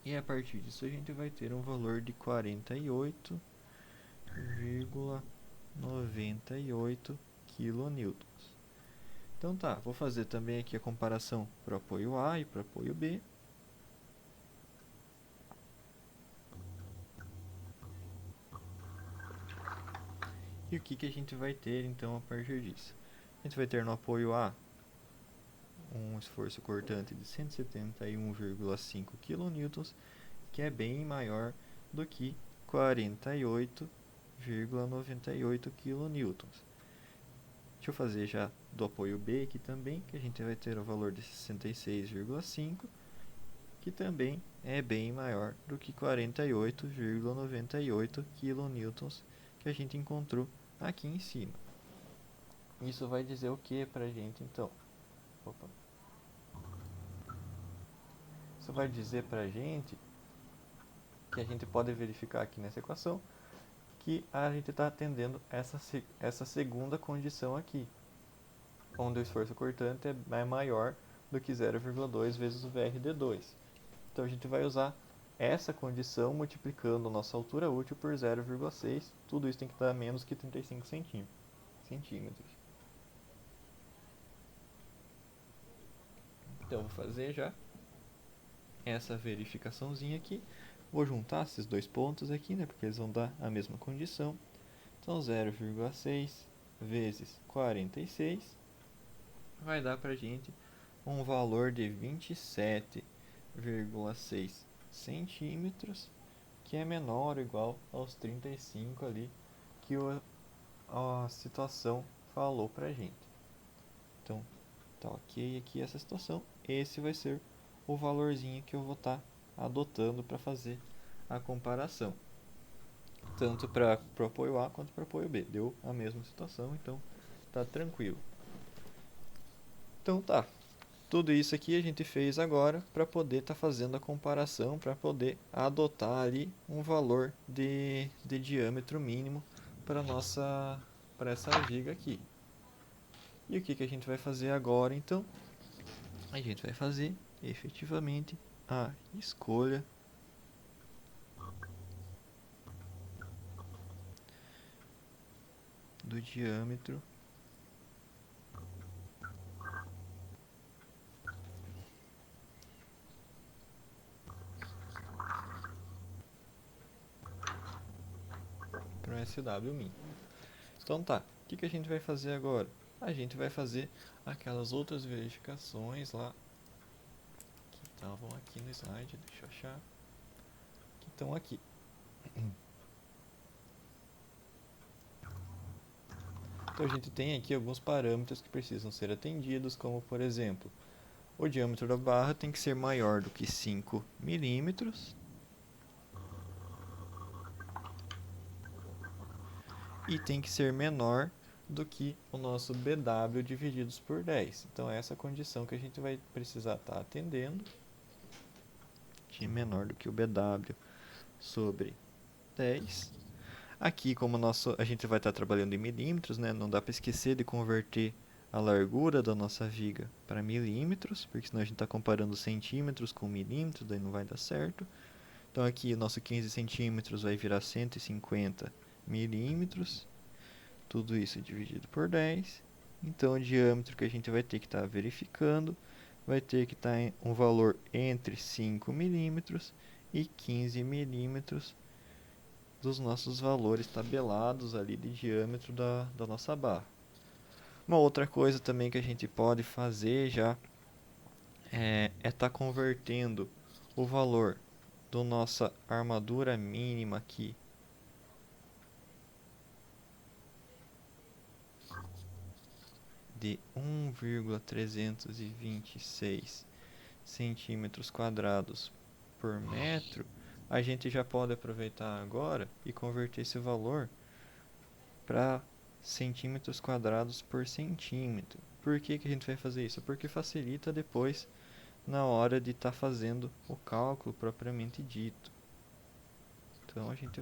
e a partir disso a gente vai ter um valor de 48,98 kN. Então tá, vou fazer também aqui a comparação para o apoio A e para o apoio B. E o que a gente vai ter então a partir disso? A gente vai ter no apoio A um esforço cortante de 171,5 kN, que é bem maior do que 48,98 kN. Deixa eu fazer já do apoio B aqui também, que a gente vai ter o valor de 66,5, que também é bem maior do que 48,98 kN que a gente encontrou aqui em cima. Isso vai dizer o que pra gente então? Opa. Isso vai dizer pra gente que a gente pode verificar aqui nessa equação que a gente está atendendo essa segunda condição aqui, onde o esforço cortante é maior do que 0,2 vezes o VRD2. Então a gente vai usar essa condição multiplicando a nossa altura útil por 0,6. Tudo isso tem que dar menos que 35 centímetros. Então vou fazer já essa verificaçãozinha aqui. Vou juntar esses dois pontos aqui, né, porque eles vão dar a mesma condição. Então 0,6 vezes 46 vai dar pra gente um valor de 27,6 centímetros, que é menor ou igual aos 35 ali que a situação falou pra gente. Então, tá ok aqui essa situação. Esse vai ser o valorzinho que eu vou estar adotando para fazer a comparação. Tanto para o apoio A quanto para o apoio B. Deu a mesma situação, então tá tranquilo. Então tá. Tudo isso aqui a gente fez agora para poder estar fazendo a comparação, para poder adotar ali um valor de diâmetro mínimo para essa viga aqui. E o que a gente vai fazer agora então? A gente vai fazer efetivamente a escolha do diâmetro para o SW-min. Então tá, o que a gente vai fazer agora? A gente vai fazer aquelas outras verificações lá que estavam aqui no slide, deixa eu achar, que estão aqui. Então a gente tem aqui alguns parâmetros que precisam ser atendidos, como por exemplo, o diâmetro da barra tem que ser maior do que 5 milímetros e tem que ser menor do que o nosso BW divididos por 10. Então essa é a condição que a gente vai precisar estar atendendo, de menor do que o BW sobre 10. Aqui, como a gente vai estar trabalhando em milímetros, né, não dá para esquecer de converter a largura da nossa viga para milímetros, porque senão a gente está comparando centímetros com milímetros, daí não vai dar certo. Então aqui o nosso 15 centímetros vai virar 150 milímetros, tudo isso dividido por 10. Então o diâmetro que a gente vai ter que estar verificando vai ter que estar em um valor entre 5 milímetros e 15 milímetros dos nossos valores tabelados ali de diâmetro da nossa barra. Uma outra coisa também que a gente pode fazer já é estar convertendo o valor do nossa armadura mínima aqui de 1,326 centímetros quadrados por metro, a gente já pode aproveitar agora e converter esse valor para centímetros quadrados por centímetro. Por que que a gente vai fazer isso? Porque facilita depois na hora de estar fazendo o cálculo propriamente dito. Então a gente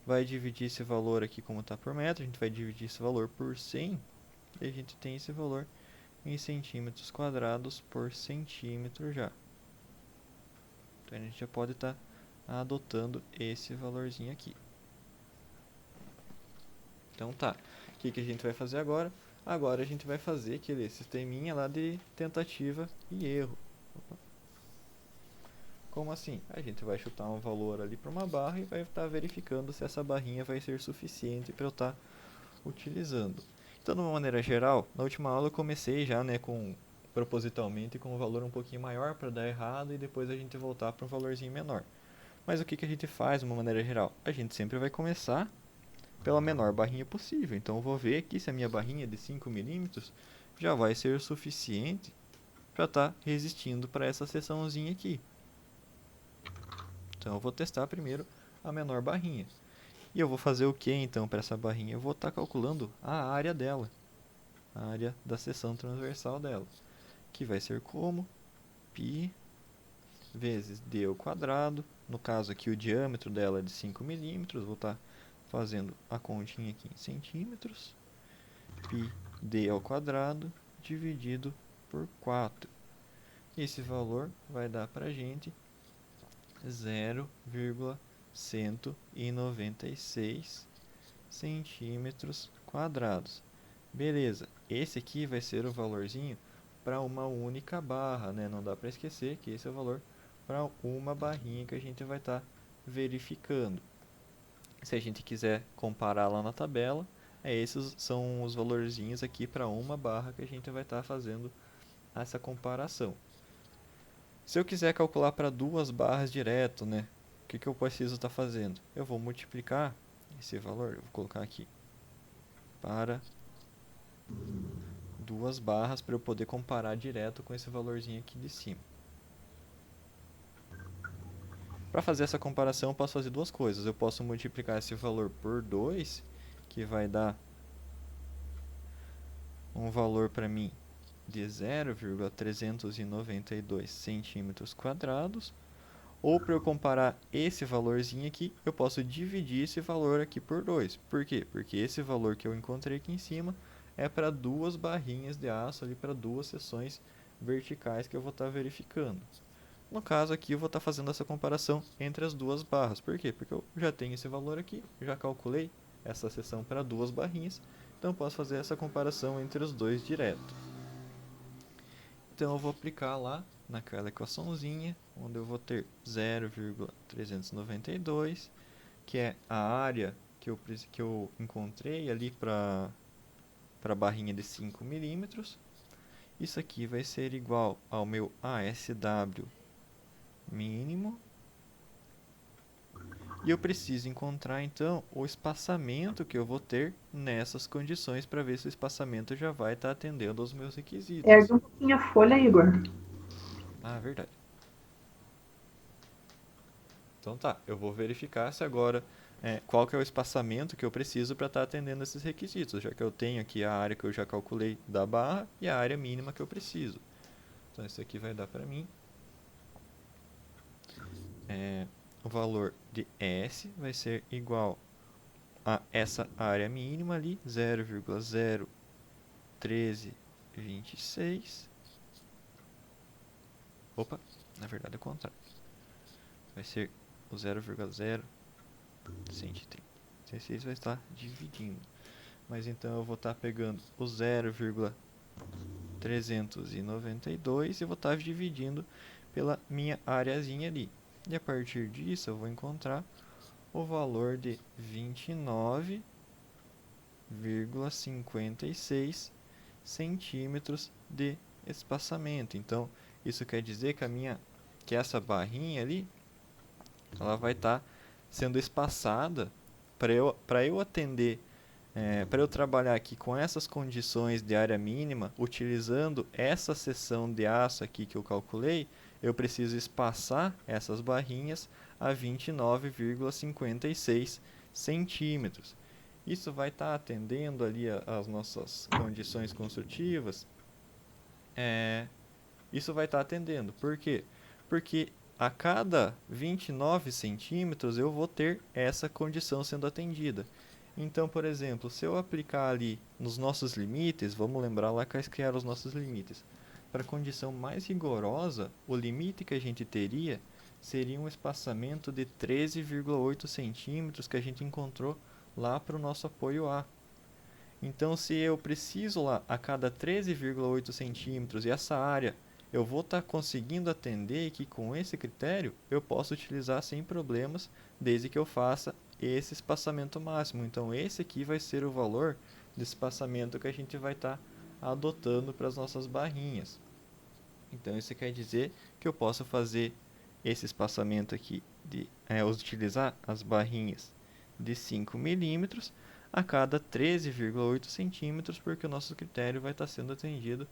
vai dividir esse valor aqui como está por metro, a gente vai dividir esse valor por 100 e a gente tem esse valor em centímetros quadrados por centímetro já. Então a gente já pode estar adotando esse valorzinho aqui. Então tá, o que que a gente vai fazer agora? Agora a gente vai fazer aquele sisteminha lá de tentativa e erro. Opa. Como assim? A gente vai chutar um valor ali para uma barra e vai estar verificando se essa barrinha vai ser suficiente para eu estar utilizando. Então, de uma maneira geral, na última aula eu comecei já, né, propositalmente com um valor um pouquinho maior para dar errado e depois a gente voltar para um valorzinho menor. Mas o que que a gente faz de uma maneira geral? A gente sempre vai começar pela menor barrinha possível. Então eu vou ver aqui se a minha barrinha de 5 milímetros já vai ser o suficiente para estar resistindo para essa seçãozinha aqui. Então eu vou testar primeiro a menor barrinha. E eu vou fazer o que então para essa barrinha? Eu vou estar calculando a área dela, a área da seção transversal dela, que vai ser como π vezes d ao quadrado. No caso aqui o diâmetro dela é de 5 milímetros, vou estar fazendo a continha aqui em centímetros. Π d ao quadrado dividido por 4. Esse valor vai dar para a gente 0,196 centímetros quadrados. Beleza, esse aqui vai ser o valorzinho para uma única barra, né? Não dá para esquecer que esse é o valor para uma barrinha que a gente vai estar verificando. Se a gente quiser comparar lá na tabela, esses são os valorzinhos aqui para uma barra que a gente vai estar fazendo essa comparação. Se eu quiser calcular para duas barras direto, né? O que que eu preciso estar fazendo? Eu vou multiplicar esse valor, eu vou colocar aqui, para duas barras para eu poder comparar direto com esse valorzinho aqui de cima. Para fazer essa comparação, eu posso fazer duas coisas. Eu posso multiplicar esse valor por 2, que vai dar um valor para mim de 0,392 centímetros quadrados. Ou para eu comparar esse valorzinho aqui, eu posso dividir esse valor aqui por 2. Por quê? Porque esse valor que eu encontrei aqui em cima é para duas barrinhas de aço, ali para duas seções verticais que eu vou estar verificando. No caso aqui eu vou estar fazendo essa comparação entre as duas barras. Por quê? Porque eu já tenho esse valor aqui, já calculei essa seção para duas barrinhas, então eu posso fazer essa comparação entre os dois direto. Então eu vou aplicar lá naquela equaçãozinha, onde eu vou ter 0,392, que é a área que eu encontrei ali para a barrinha de 5 milímetros. Isso aqui vai ser igual ao meu ASW mínimo. E eu preciso encontrar então o espaçamento que eu vou ter nessas condições para ver se o espaçamento já vai estar atendendo aos meus requisitos. Ergue um pouquinho a folha, Igor. Ah, verdade. Então tá, eu vou verificar se agora qual que é o espaçamento que eu preciso para estar atendendo esses requisitos, já que eu tenho aqui a área que eu já calculei da barra e a área mínima que eu preciso. Então isso aqui vai dar para mim o valor de S vai ser igual a essa área mínima ali, 0,01326. Opa, na verdade é o contrário. Vai ser o 0,0136 vai estar dividindo. Mas então eu vou estar pegando o 0,392 e vou estar dividindo pela minha areazinha ali. E a partir disso eu vou encontrar o valor de 29,56 centímetros de espaçamento. Então, isso quer dizer que essa barrinha ali, ela vai estar sendo espaçada para eu atender, para eu trabalhar aqui com essas condições de área mínima, utilizando essa seção de aço aqui que eu calculei, eu preciso espaçar essas barrinhas a 29,56 centímetros. Isso vai estar atendendo ali as nossas condições construtivas. Isso vai estar atendendo. Por quê? Porque a cada 29 centímetros eu vou ter essa condição sendo atendida. Então, por exemplo, se eu aplicar ali nos nossos limites, vamos lembrar lá quais que eram os nossos limites. Para a condição mais rigorosa, o limite que a gente teria seria um espaçamento de 13,8 centímetros que a gente encontrou lá para o nosso apoio A. Então, se eu preciso lá a cada 13,8 centímetros e essa área eu vou estar conseguindo atender e que com esse critério eu posso utilizar sem problemas, desde que eu faça esse espaçamento máximo. Então, esse aqui vai ser o valor de espaçamento que a gente vai estar adotando para as nossas barrinhas. Então, isso quer dizer que eu posso fazer esse espaçamento aqui, utilizar as barrinhas de 5 milímetros a cada 13,8 centímetros, porque o nosso critério vai estar sendo atendido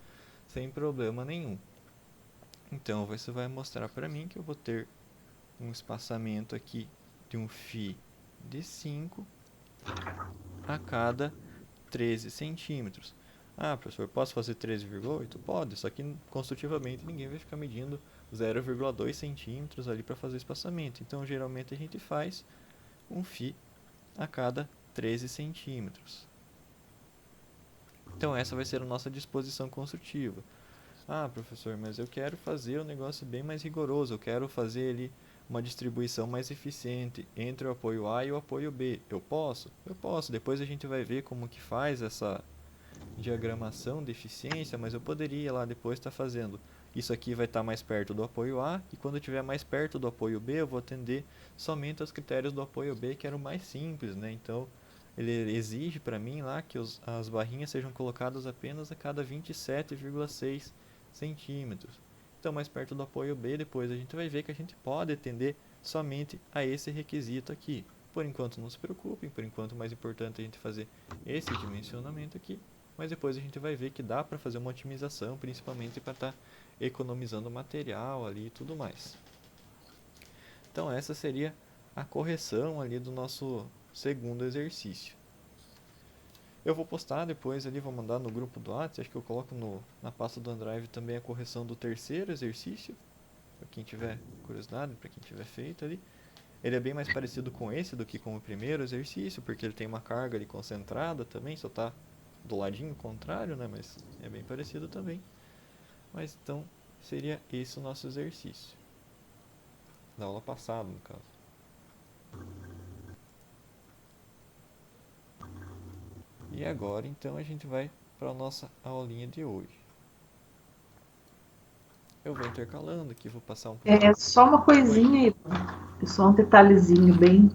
sem problema nenhum. Então, você vai mostrar para mim que eu vou ter um espaçamento aqui de um φ de 5 a cada 13 centímetros. Ah, professor, posso fazer 13,8? Pode, só que construtivamente ninguém vai ficar medindo 0,2 centímetros ali para fazer espaçamento. Então, geralmente a gente faz um φ a cada 13 centímetros. Então, essa vai ser a nossa disposição construtiva. Ah, professor, mas eu quero fazer um negócio bem mais rigoroso. Eu quero fazer ali uma distribuição mais eficiente entre o apoio A e o apoio B. Eu posso? Eu posso. Depois a gente vai ver como que faz essa diagramação de eficiência, mas eu poderia lá depois estar fazendo. Isso aqui vai estar mais perto do apoio A, e quando estiver mais perto do apoio B, eu vou atender somente aos critérios do apoio B, que era o mais simples, né? Então, ele exige para mim lá que as barrinhas sejam colocadas apenas a cada 27,6 centímetros. Então, mais perto do apoio B, depois a gente vai ver que a gente pode atender somente a esse requisito aqui. Por enquanto, não se preocupem, por enquanto, o mais importante é a gente fazer esse dimensionamento aqui, mas depois a gente vai ver que dá para fazer uma otimização, principalmente para estar economizando material ali e tudo mais. Então, essa seria a correção ali do nosso segundo exercício. Eu vou postar depois ali, vou mandar no grupo do WhatsApp, acho que eu coloco na pasta do OneDrive também a correção do terceiro exercício, para quem tiver curiosidade, para quem tiver feito ali. Ele é bem mais parecido com esse do que com o primeiro exercício, porque ele tem uma carga ali concentrada também, só está do ladinho contrário, né? Mas é bem parecido também. Mas então, seria esse o nosso exercício. Da aula passada, no caso. E agora, então, a gente vai para a nossa aulinha de hoje. Eu vou intercalando aqui, vou passar um pouquinho. É só uma coisinha, só um detalhezinho bem.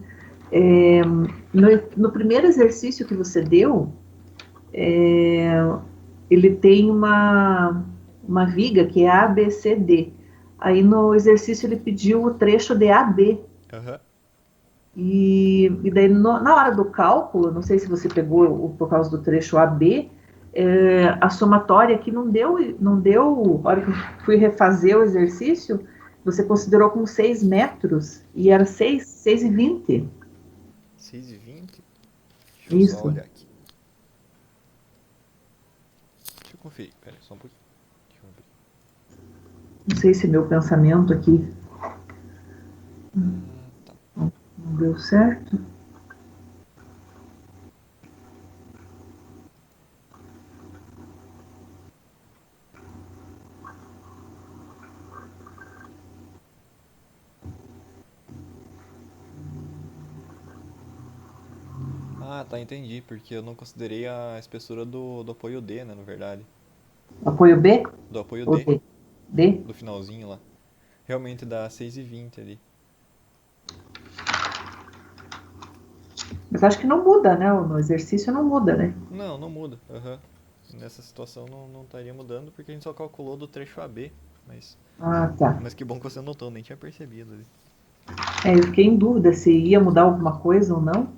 No primeiro exercício que você deu, ele tem uma viga que é A, B, C, D. Aí no exercício ele pediu o trecho de AB. Aham. E daí na hora do cálculo, não sei se você pegou por causa do trecho AB, a somatória aqui não deu, a hora que eu fui refazer o exercício, você considerou como 6 metros e era 6,20. 6,20? Deixa eu só Isso. olhar aqui. Deixa eu conferir, pera aí, só um pouquinho. Deixa eu abrir. Não sei se meu pensamento aqui Tá. não deu certo. Ah, tá, entendi, porque eu não considerei a espessura do apoio D, né, na verdade. Apoio B Do apoio ou D, D? D? do finalzinho lá. Realmente dá 6,20 ali. Mas acho que não muda, né? No exercício não muda, né? Não, não muda. Aham. Nessa situação não estaria mudando, porque a gente só calculou do trecho AB. Mas, Ah, tá. mas que bom que você notou, nem tinha percebido ali. Eu fiquei em dúvida se ia mudar alguma coisa ou não,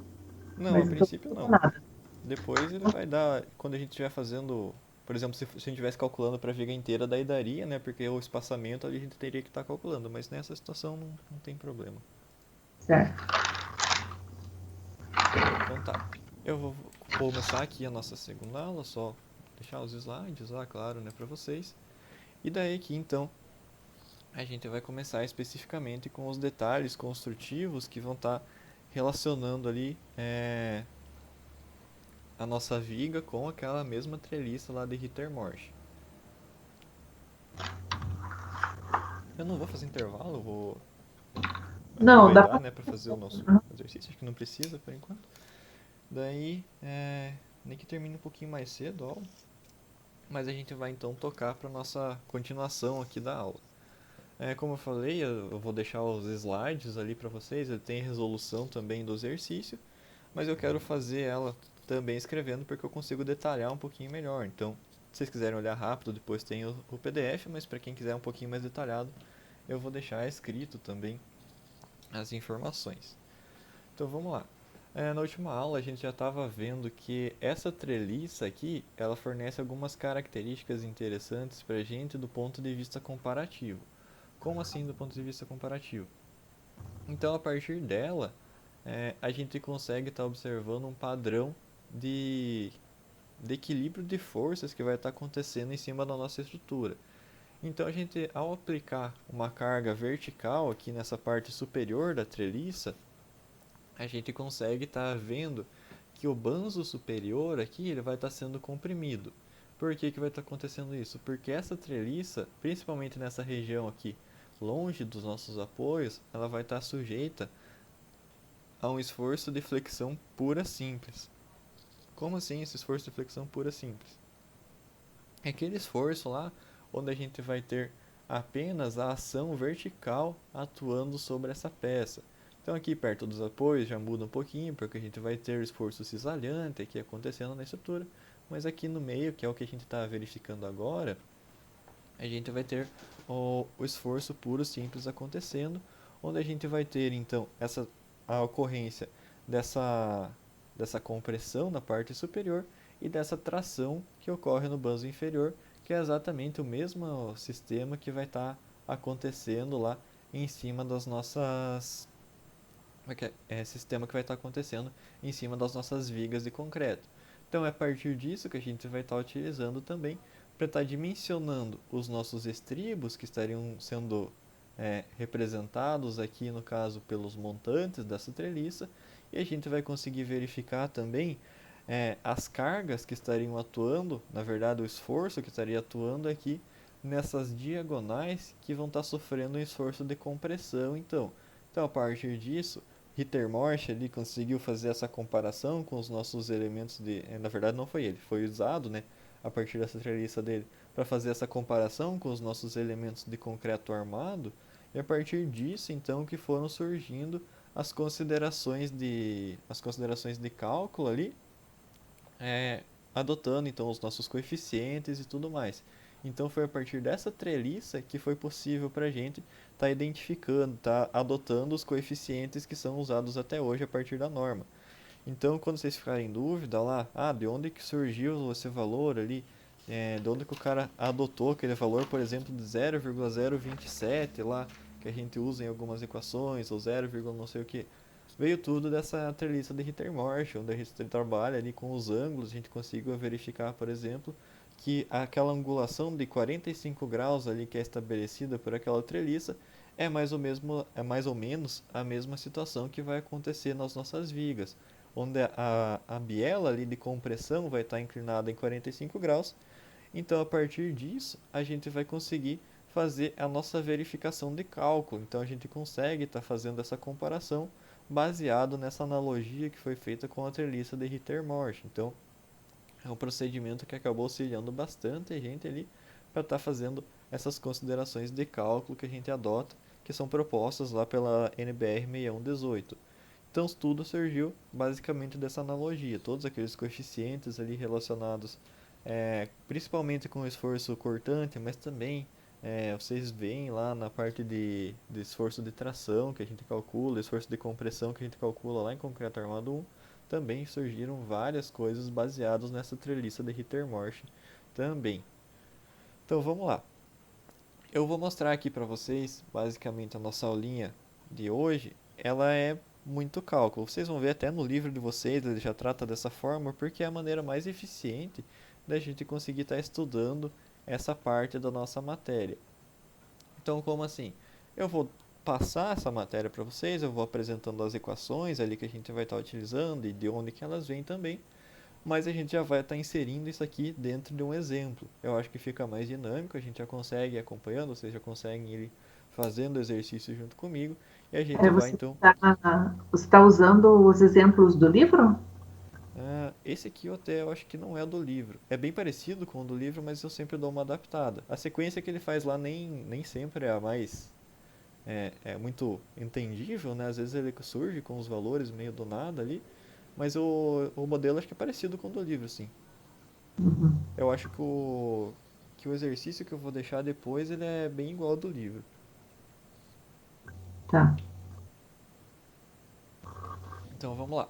Não, a mas então princípio não mudou não. nada. Depois ele vai dar, quando a gente estiver fazendo, por exemplo, se a gente estivesse calculando para a viga inteira, daí daria, né? Porque o espaçamento ali a gente teria que estar calculando, mas nessa situação não tem problema. Certo. Então tá. Eu vou começar aqui a nossa segunda aula, só deixar os slides lá, claro, né, para vocês. E daí aqui então a gente vai começar especificamente com os detalhes construtivos que vão estar relacionando ali a nossa viga com aquela mesma treliça lá de Rittermorch. Eu não vou fazer intervalo, eu vou Não, dá aproveitar, pra. né, para fazer o nosso exercício. Acho que não precisa por enquanto. Daí, nem que termine um pouquinho mais cedo a aula, mas a gente vai então tocar para nossa continuação aqui da aula. Como eu falei, eu vou deixar os slides ali para vocês. Ele tem resolução também do exercício, mas eu quero fazer ela também escrevendo porque eu consigo detalhar um pouquinho melhor. Então, se vocês quiserem olhar rápido, depois tem o PDF, mas para quem quiser um pouquinho mais detalhado, eu vou deixar escrito também as informações. Então vamos lá. Na última aula a gente já estava vendo que essa treliça aqui, ela fornece algumas características interessantes para a gente do ponto de vista comparativo. Como assim do ponto de vista comparativo? Então a partir dela, a gente consegue estar observando um padrão de, de equilíbrio de forças que vai estar acontecendo em cima da nossa estrutura. Então a gente, ao aplicar uma carga vertical aqui nessa parte superior da treliça, a gente consegue estar vendo que o banzo superior aqui ele vai estar sendo comprimido. Por que vai estar acontecendo isso? Porque essa treliça, principalmente nessa região aqui, longe dos nossos apoios, ela vai estar sujeita a um esforço de flexão pura simples. Como assim esse esforço de flexão pura simples? É aquele esforço lá onde a gente vai ter apenas a ação vertical atuando sobre essa peça. Então aqui perto dos apoios já muda um pouquinho, porque a gente vai ter o esforço cisalhante aqui acontecendo na estrutura, mas aqui no meio, que é o que a gente está verificando agora, a gente vai ter o esforço puro simples acontecendo, onde a gente vai ter então a ocorrência dessa compressão na parte superior e dessa tração que ocorre no banzo inferior, que é exatamente o mesmo sistema que vai estar acontecendo lá em cima das nossas sistema que vai estar acontecendo em cima das nossas vigas de concreto. Então é a partir disso que a gente vai estar utilizando também para estar dimensionando os nossos estribos que estariam sendo representados aqui no caso pelos montantes dessa treliça, e a gente vai conseguir verificar também as cargas que estariam atuando, na verdade o esforço que estaria atuando aqui nessas diagonais que vão estar sofrendo um esforço de compressão. Então a partir disso Rittermorch ali conseguiu fazer essa comparação com os nossos elementos de. Na verdade, não foi ele, foi usado, né, a partir dessa treliça dele, para fazer essa comparação com os nossos elementos de concreto armado, e a partir disso, então, que foram surgindo as considerações de cálculo ali, adotando então os nossos coeficientes e tudo mais. Então foi a partir dessa treliça que foi possível para a gente estar identificando, estar adotando os coeficientes que são usados até hoje a partir da norma. Então, quando vocês ficarem em dúvida lá, de onde que surgiu esse valor ali, de onde que o cara adotou aquele valor, por exemplo, de 0,027 lá, que a gente usa em algumas equações, ou 0, não sei o que, veio tudo dessa treliça de Rittermorch, onde a gente trabalha ali com os ângulos, a gente conseguiu verificar, por exemplo, que aquela angulação de 45 graus ali que é estabelecida por aquela treliça é mais ou menos a mesma situação que vai acontecer nas nossas vigas, onde a biela ali de compressão vai estar inclinada em 45 graus. Então, a partir disso, a gente vai conseguir fazer a nossa verificação de cálculo. Então, a gente consegue estar fazendo essa comparação baseado nessa analogia que foi feita com a treliça de Rittermorch. Então, é um procedimento que acabou auxiliando bastante a gente ali para estar fazendo essas considerações de cálculo que a gente adota, que são propostas lá pela NBR 6118. Então, tudo surgiu basicamente dessa analogia. Todos aqueles coeficientes ali relacionados principalmente com o esforço cortante, mas também vocês veem lá na parte de esforço de tração que a gente calcula, esforço de compressão que a gente calcula lá em concreto armado 1, também surgiram várias coisas baseadas nessa treliça de Rittermorch também. Então vamos lá. Eu vou mostrar aqui para vocês, basicamente a nossa aulinha de hoje, ela é muito cálculo. Vocês vão ver até no livro de vocês, ele já trata dessa forma, porque é a maneira mais eficiente da gente conseguir estar estudando essa parte da nossa matéria. Então, como assim? Eu vou passar essa matéria para vocês, eu vou apresentando as equações ali que a gente vai estar utilizando e de onde que elas vêm também, mas a gente já vai estar inserindo isso aqui dentro de um exemplo. Eu acho que fica mais dinâmico, a gente já consegue ir acompanhando, vocês já conseguem ir fazendo o exercício junto comigo, e a gente É, vai você então. está usando os exemplos do livro? Esse aqui eu acho que não é do livro. É bem parecido com o do livro, mas eu sempre dou uma adaptada. A sequência que ele faz lá nem sempre é a mais é muito entendível, né? Às vezes ele surge com os valores meio do nada ali, mas o modelo acho que é parecido com o do livro, sim. Uhum, Eu acho que o exercício que eu vou deixar depois ele é bem igual ao do livro. tá. Então vamos lá.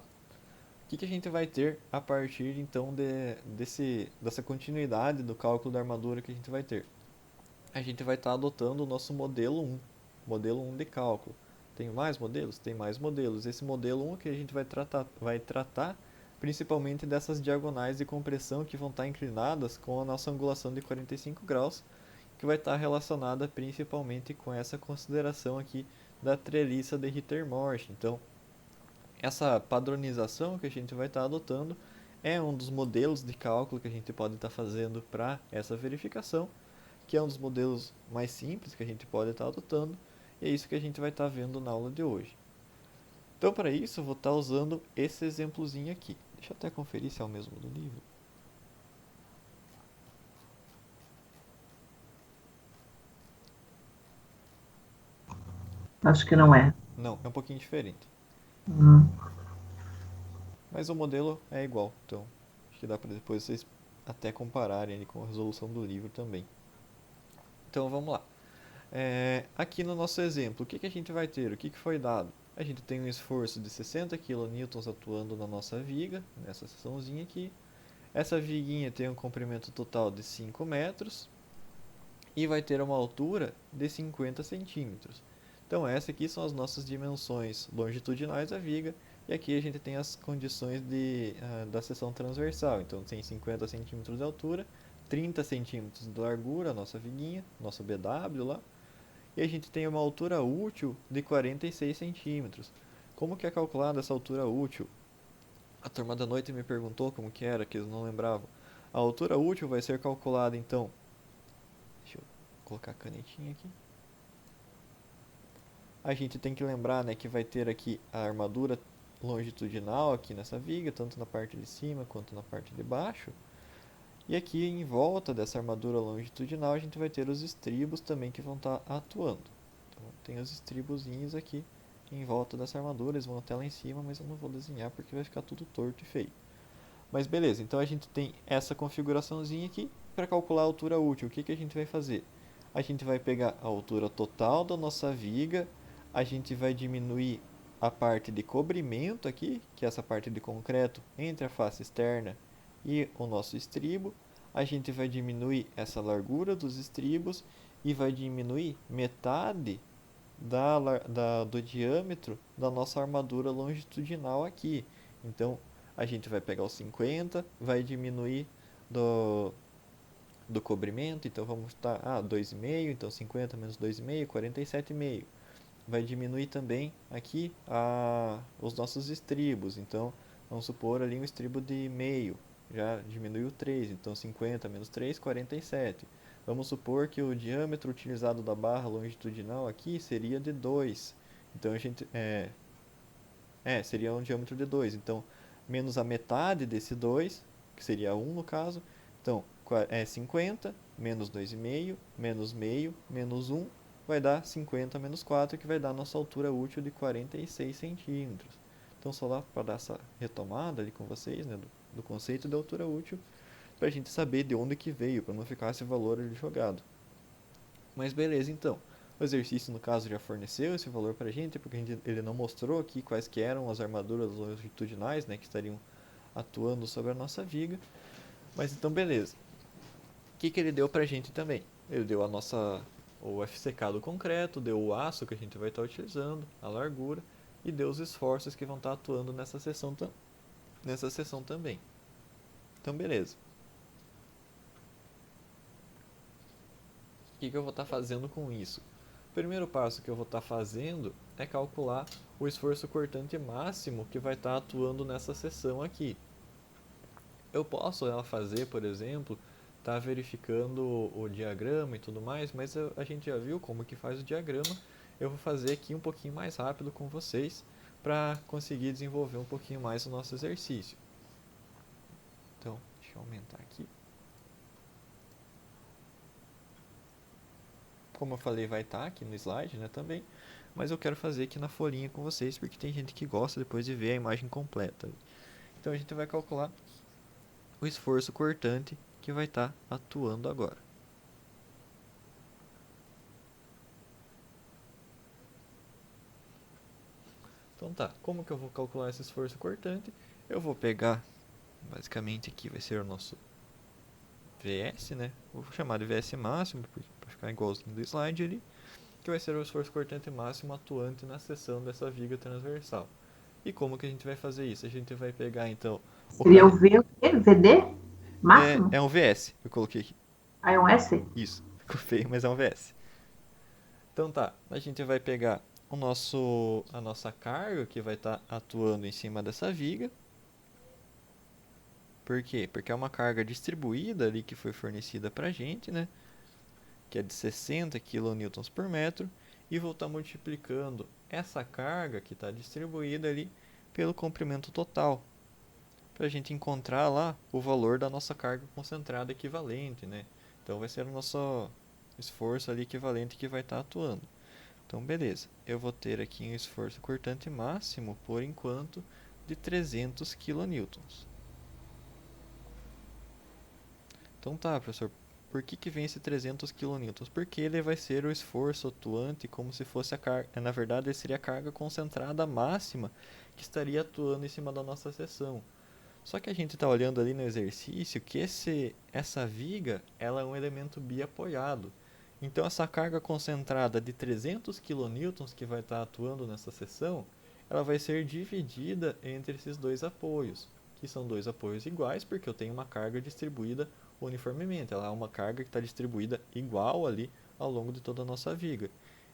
O que a gente vai ter a partir então dessa continuidade do cálculo da armadura que a gente vai ter? A gente vai estar adotando o nosso modelo um de cálculo. Tem mais modelos? Tem mais modelos. Esse modelo um que a gente vai tratar principalmente dessas diagonais de compressão que vão estar inclinadas com a nossa angulação de 45 graus, que vai estar relacionada principalmente com essa consideração aqui da treliça de Rittermorch. Então, essa padronização que a gente vai estar adotando é um dos modelos de cálculo que a gente pode estar fazendo para essa verificação, que é um dos modelos mais simples que a gente pode estar adotando, e é isso que a gente vai estar vendo na aula de hoje. Então, para isso, eu vou estar usando esse exemplozinho aqui. Deixa eu até conferir se é o mesmo do livro. Acho que não é. Não, é um pouquinho diferente. Hum, Mas o modelo é igual, então acho que dá para depois vocês até compararem ele com a resolução do livro também. Então vamos lá. Aqui no nosso exemplo, o que a gente vai ter? O que foi dado? A gente tem um esforço de 60 kN atuando na nossa viga, nessa seçãozinha aqui. Essa viguinha tem um comprimento total de 5 metros e vai ter uma altura de 50 centímetros. Então, essas aqui são as nossas dimensões longitudinais da viga, e aqui a gente tem as condições da seção transversal. Então, tem 50 centímetros de altura, 30 centímetros de largura, a nossa viguinha, nosso BW lá, e a gente tem uma altura útil de 46 centímetros. Como que é calculada essa altura útil? A turma da noite me perguntou como que era, que eles não lembravam. A altura útil vai ser calculada então. Deixa eu colocar a canetinha aqui. A gente tem que lembrar, né, que vai ter aqui a armadura longitudinal aqui nessa viga, tanto na parte de cima quanto na parte de baixo. E aqui em volta dessa armadura longitudinal a gente vai ter os estribos também que vão estar atuando. Então tem os estribozinhos aqui em volta dessa armadura, eles vão até lá em cima, mas eu não vou desenhar porque vai ficar tudo torto e feio. Mas beleza, então a gente tem essa configuraçãozinha aqui para calcular a altura útil. O que a gente vai fazer? A gente vai pegar a altura total da nossa viga, a gente vai diminuir a parte de cobrimento aqui, que é essa parte de concreto entre a face externa e o nosso estribo. A gente vai diminuir essa largura dos estribos e vai diminuir metade do diâmetro da nossa armadura longitudinal aqui. Então, a gente vai pegar os 50, vai diminuir do, do cobrimento, então vamos estar 2,5, então 50 menos 2,5, 47,5. Vai diminuir também aqui os nossos estribos, então vamos supor ali um estribo de meio, já diminuiu 3, então 50 menos 3, 47. Vamos supor que o diâmetro utilizado da barra longitudinal aqui seria de 2, então a gente seria um diâmetro de 2. Então, menos a metade desse 2, que seria 1 no caso. Então, 50 menos 2,5 menos meio menos 1 vai dar 50 menos 4, que vai dar a nossa altura útil de 46 centímetros. Então, só lá para dar essa retomada ali com vocês, né, do conceito de altura útil, para a gente saber de onde que veio, para não ficar esse valor ali jogado. Mas beleza, então. O exercício, no caso, já forneceu esse valor pra gente, porque ele não mostrou aqui quais que eram as armaduras longitudinais, né, que estariam atuando sobre a nossa viga. Mas então, beleza. O que ele deu pra gente também? Ele deu o FCK do concreto, deu o aço que a gente vai estar utilizando, a largura, e deu os esforços que vão estar atuando nessa seção também. Então, beleza. O que eu vou estar fazendo com isso? O primeiro passo que eu vou estar fazendo é calcular o esforço cortante máximo que vai estar atuando nessa seção aqui. Eu posso fazer, por exemplo, estar verificando o diagrama e tudo mais, mas a gente já viu como que faz o diagrama. Eu vou fazer aqui um pouquinho mais rápido com vocês para conseguir desenvolver um pouquinho mais o nosso exercício. Então, deixa eu aumentar aqui. Como eu falei, vai estar aqui no slide, né, também. Mas eu quero fazer aqui na folhinha com vocês, porque tem gente que gosta depois de ver a imagem completa. Então a gente vai calcular o esforço cortante que vai estar atuando agora. Então tá, como que eu vou calcular esse esforço cortante? Eu vou pegar, basicamente aqui vai ser o nosso VS, né? Vou chamar de VS máximo, para ficar igualzinho do slide ali, que vai ser o esforço cortante máximo atuante na seção dessa viga transversal. E como que a gente vai fazer isso? A gente vai pegar então o Seria o V, o quê? VD? Máximo? É um VS, eu coloquei aqui. Aí é um S? Isso, ficou feio, mas é um VS. Então tá, a gente vai pegar a nossa carga que vai estar atuando em cima dessa viga. Por quê? Porque é uma carga distribuída ali que foi fornecida pra gente, né? Que é de 60 kN por metro. E vou estar multiplicando essa carga que está distribuída ali pelo comprimento total. Para a gente encontrar lá o valor da nossa carga concentrada equivalente, né? Então vai ser o nosso esforço ali equivalente que vai estar atuando. Então, beleza. Eu vou ter aqui um esforço cortante máximo, por enquanto, de 300 kN. Então tá, professor. Por que vem esse 300 kN? Porque ele vai ser o esforço atuante como se fosse a carga. Na verdade, ele seria a carga concentrada máxima que estaria atuando em cima da nossa seção. Só que a gente está olhando ali no exercício que essa viga ela é um elemento biapoiado. Então essa carga concentrada de 300 kN que vai estar atuando nessa seção, ela vai ser dividida entre esses dois apoios, que são dois apoios iguais, porque eu tenho uma carga distribuída uniformemente. Ela é uma carga que está distribuída igual ali ao longo de toda a nossa viga.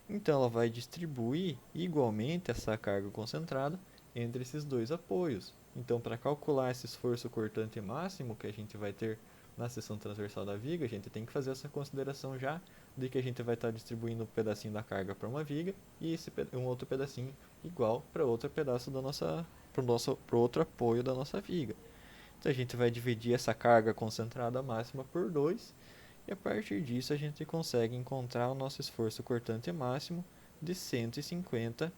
Então ela vai distribuir igualmente essa carga concentrada entre esses dois apoios. Então, para calcular esse esforço cortante máximo que a gente vai ter na seção transversal da viga, a gente tem que fazer essa consideração já de que a gente vai estar distribuindo um pedacinho da carga para uma viga e um outro pedacinho igual para outro pedaço da nossa para outro apoio da nossa viga. Então a gente vai dividir essa carga concentrada máxima por 2 e a partir disso a gente consegue encontrar o nosso esforço cortante máximo de 150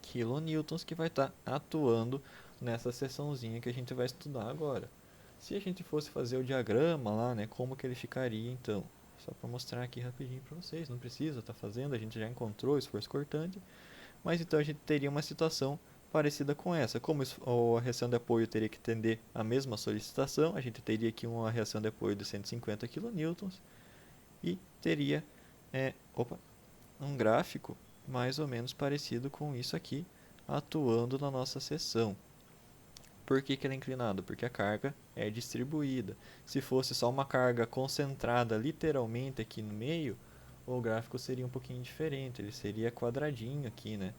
kN que vai estar atuando nessa seçãozinha que a gente vai estudar agora. Se a gente fosse fazer o diagrama lá, né, como que ele ficaria então? Só para mostrar aqui rapidinho para vocês, não precisa estar fazendo, a gente já encontrou o esforço cortante, mas então a gente teria uma situação parecida com essa. Como a reação de apoio teria que atender a mesma solicitação, a gente teria aqui uma reação de apoio de 150 kN e teria um gráfico mais ou menos parecido com isso aqui, atuando na nossa seção. Por que ele é inclinado? Porque a carga é distribuída. Se fosse só uma carga concentrada literalmente aqui no meio, o gráfico seria um pouquinho diferente, ele seria quadradinho aqui, né?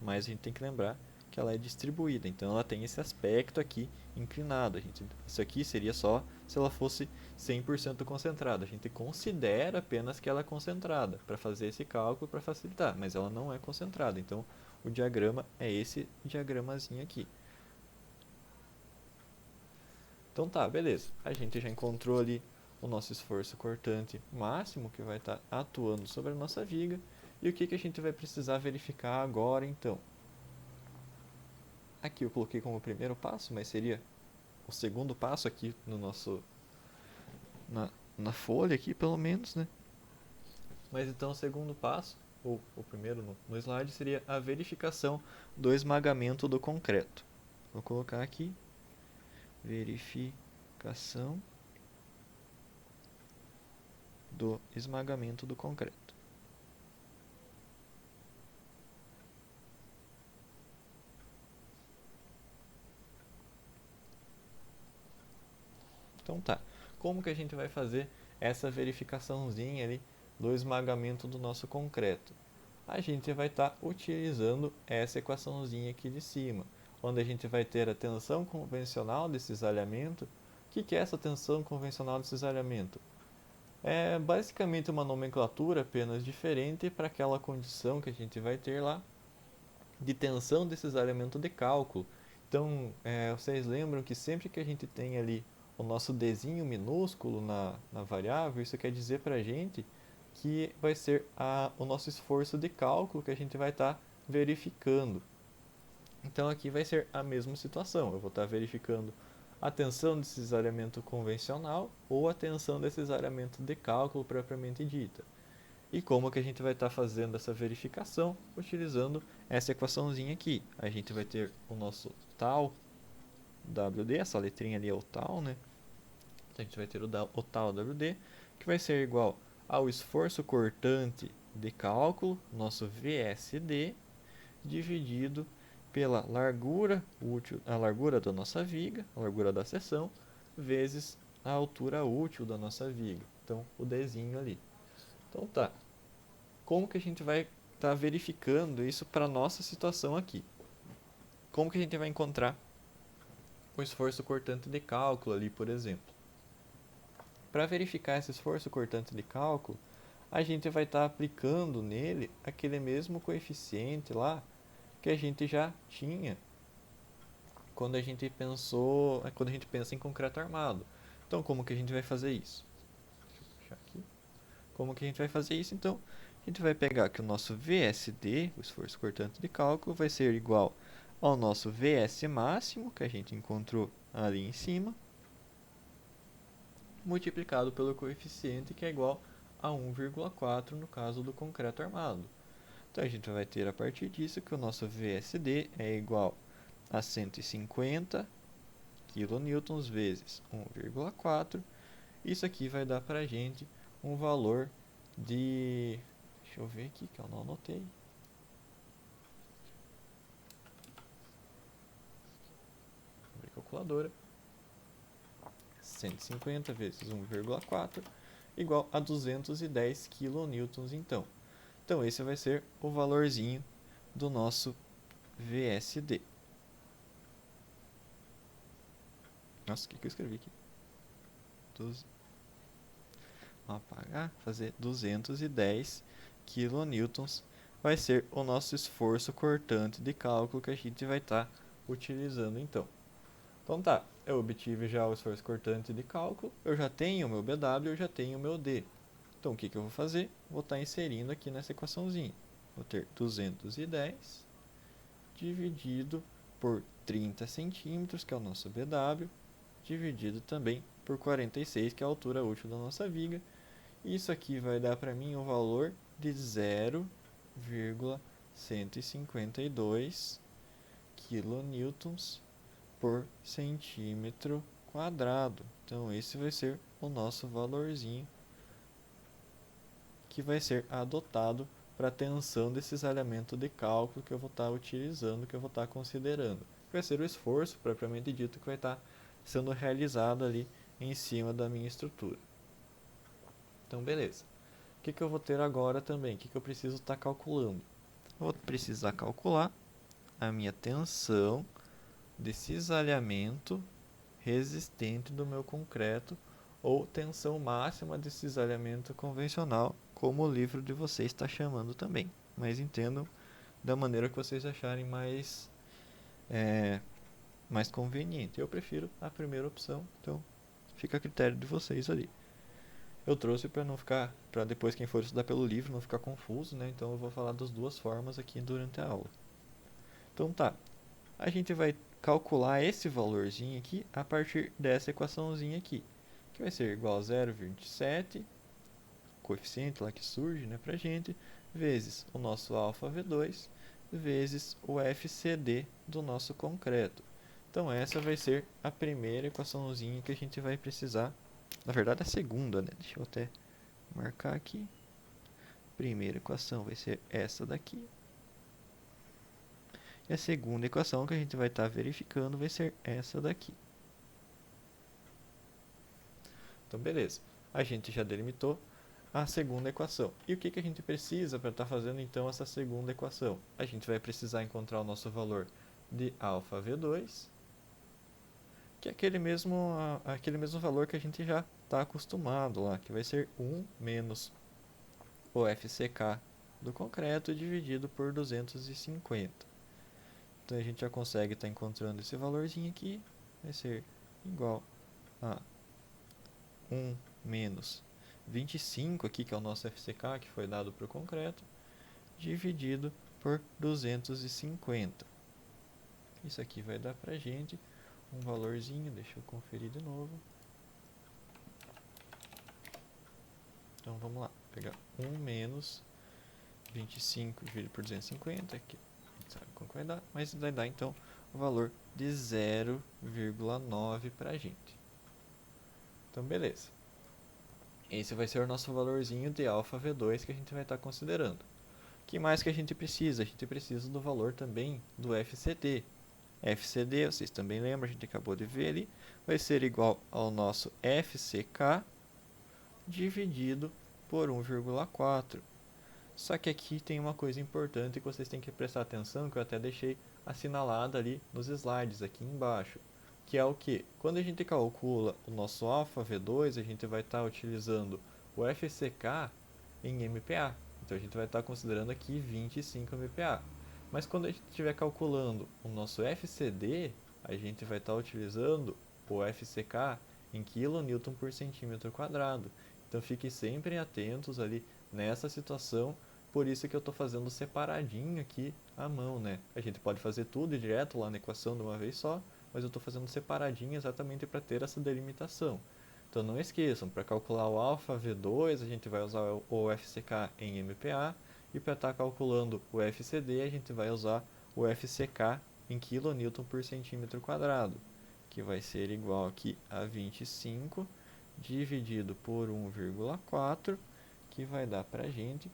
Mas a gente tem que lembrar que ela é distribuída, então ela tem esse aspecto aqui inclinado. Isso aqui seria só se ela fosse 100% concentrada. A gente considera apenas que ela é concentrada para fazer esse cálculo para facilitar, mas ela não é concentrada. Então o diagrama é esse diagramazinho aqui. Então tá, beleza. A gente já encontrou ali o nosso esforço cortante máximo que vai estar atuando sobre a nossa viga. E o que a gente vai precisar verificar agora então? Aqui eu coloquei como primeiro passo, mas seria o segundo passo aqui no nosso na folha aqui, pelo menos, né? Mas então o segundo passo, ou o primeiro no slide, seria a verificação do esmagamento do concreto. Vou colocar aqui, verificação do esmagamento do concreto. Então tá, como que a gente vai fazer essa verificaçãozinha ali do esmagamento do nosso concreto? A gente vai estar utilizando essa equaçãozinha aqui de cima, onde a gente vai ter a tensão convencional desse cisalhamento. O que é essa tensão convencional de cisalhamento? É basicamente uma nomenclatura apenas diferente para aquela condição que a gente vai ter lá de tensão desse cisalhamento de cálculo. Então, vocês lembram que sempre que a gente tem ali o nosso Dzinho minúsculo na variável, isso quer dizer para a gente que vai ser o nosso esforço de cálculo que a gente vai estar verificando. Então aqui vai ser a mesma situação, eu vou estar verificando a tensão de cisalhamento convencional ou a tensão de cisalhamento de cálculo propriamente dita. E como que a gente vai estar fazendo essa verificação? Utilizando essa equaçãozinha aqui. A gente vai ter o nosso tal WD, essa letrinha ali é o tal, né? Então a gente vai ter o tal WD, que vai ser igual ao esforço cortante de cálculo, nosso VSD, dividido pela largura útil, a largura da nossa viga, a largura da seção, vezes a altura útil da nossa viga. Então, o Dzinho ali. Então tá. Como que a gente vai estar verificando isso para a nossa situação aqui? Como que a gente vai encontrar o esforço cortante de cálculo ali, por exemplo? Para verificar esse esforço cortante de cálculo, a gente vai estar aplicando nele aquele mesmo coeficiente lá que a gente já tinha quando a gente pensa em concreto armado. Então, como que a gente vai fazer isso? Deixa eu puxar aqui. Como que a gente vai fazer isso? Então, a gente vai pegar que o nosso VSD, o esforço cortante de cálculo, vai ser igual ao nosso VS máximo, que a gente encontrou ali em cima, multiplicado pelo coeficiente, que é igual a 1,4 no caso do concreto armado. Então, a gente vai ter a partir disso que o nosso VSD é igual a 150 kN vezes 1,4. Isso aqui vai dar para a gente um valor de... Deixa eu ver aqui que eu não anotei. Abrir a calculadora. 150 vezes 1,4 igual a 210 kN então. Então esse vai ser o valorzinho do nosso VSD. Nossa, o que eu escrevi aqui? Vamos apagar, fazer 210 kN vai ser o nosso esforço cortante de cálculo que a gente vai estar utilizando então. Então tá, eu obtive já o esforço cortante de cálculo, eu já tenho o meu BW, eu já tenho o meu D. Então o que eu vou fazer? Vou estar inserindo aqui nessa equaçãozinha. Vou ter 210 dividido por 30 centímetros, que é o nosso BW, dividido também por 46, que é a altura útil da nossa viga. Isso aqui vai dar para mim um valor de 0,152 kN por centímetro quadrado. Então esse vai ser o nosso valorzinho que vai ser adotado para a tensão desse cisalhamento de cálculo que eu vou estar utilizando, que eu vou estar considerando. Vai ser o esforço propriamente dito que vai estar sendo realizado ali em cima da minha estrutura. Então beleza. O que eu vou ter agora também? O que eu preciso estar calculando? Eu vou precisar calcular a minha tensão de cisalhamento resistente do meu concreto ou tensão máxima de cisalhamento convencional, como o livro de vocês está chamando também. Mas entendam da maneira que vocês acharem mais conveniente. Eu prefiro a primeira opção, então fica a critério de vocês ali. Eu trouxe para não ficar, para depois quem for estudar pelo livro não ficar confuso, né? Então eu vou falar das duas formas aqui durante a aula. Então tá, a gente vai calcular esse valorzinho aqui a partir dessa equaçãozinha aqui, que vai ser igual a 0,27 coeficiente lá que surge, né, pra gente, vezes o nosso alfa V2, vezes o FCD do nosso concreto. Então essa vai ser a primeira equaçãozinha que a gente vai precisar. Na verdade a segunda, né? Deixa eu até marcar aqui. Primeira equação vai ser essa daqui. E a segunda equação que a gente vai estar verificando vai ser essa daqui. Então beleza, a gente já delimitou a segunda equação. E o que a gente precisa para estar fazendo então essa segunda equação? A gente vai precisar encontrar o nosso valor de alfa V2, que é aquele mesmo valor que a gente já está acostumado lá, que vai ser 1 menos o FCK do concreto dividido por 250. Então a gente já consegue estar encontrando esse valorzinho aqui, vai ser igual a 1 menos 25 aqui, que é o nosso FCK que foi dado para o concreto, dividido por 250. Isso aqui vai dar para a gente um valorzinho, deixa eu conferir de novo. Então vamos lá, pegar 1 menos 25 dividido por 250, aqui a gente sabe quanto vai dar, mas vai dar então o valor de 0,9 para a gente. Então beleza. Esse vai ser o nosso valorzinho de alfa V2 que a gente vai estar considerando. O que mais que a gente precisa? A gente precisa do valor também do FCD. FCD, vocês também lembram, a gente acabou de ver ali, vai ser igual ao nosso FCK dividido por 1,4. Só que aqui tem uma coisa importante que vocês têm que prestar atenção, que eu até deixei assinalada ali nos slides aqui embaixo, que é o que? Quando a gente calcula o nosso alfa V2, a gente vai estar utilizando o FCK em MPa. Então a gente vai estar considerando aqui 25 MPa. Mas quando a gente estiver calculando o nosso FCD, a gente vai estar utilizando o FCK em kN por centímetro quadrado. Então fiquem sempre atentos ali nessa situação, por isso que eu estou fazendo separadinho aqui à mão, né? A gente pode fazer tudo direto lá na equação de uma vez só, mas eu estou fazendo separadinho exatamente para ter essa delimitação. Então não esqueçam, para calcular o alfa V2 a gente vai usar o FCK em MPa, e para estar calculando o FCD a gente vai usar o FCK em kN por centímetro quadrado, que vai ser igual aqui a 25 dividido por 1,4, que vai dar para a gente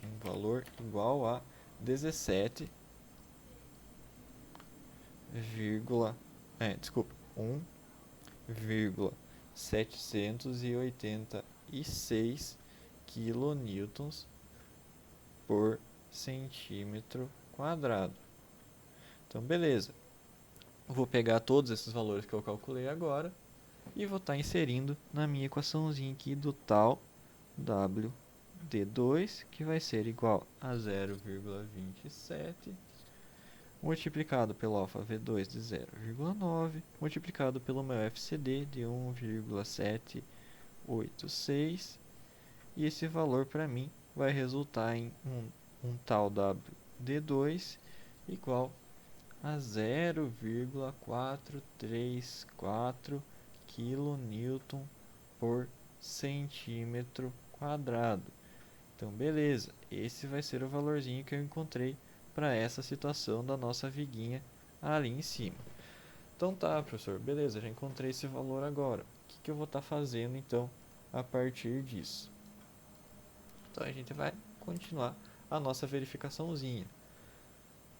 um valor igual a 17, desculpa, 1,786 quilonewtons por centímetro quadrado. Então, beleza. Vou pegar todos esses valores que eu calculei agora e vou estar inserindo na minha equaçãozinha aqui do tal WD2, que vai ser igual a 0,27 multiplicado pelo alfa V2 de 0,9, multiplicado pelo meu FCD de 1,786, e esse valor para mim vai resultar em um tal WD2 igual a 0,434 kN por centímetro quadrado. Então beleza, esse vai ser o valorzinho que eu encontrei para essa situação da nossa viguinha ali em cima. Então tá, professor, beleza, já encontrei esse valor agora. O que eu vou estar fazendo então a partir disso? Então a gente vai continuar a nossa verificaçãozinha.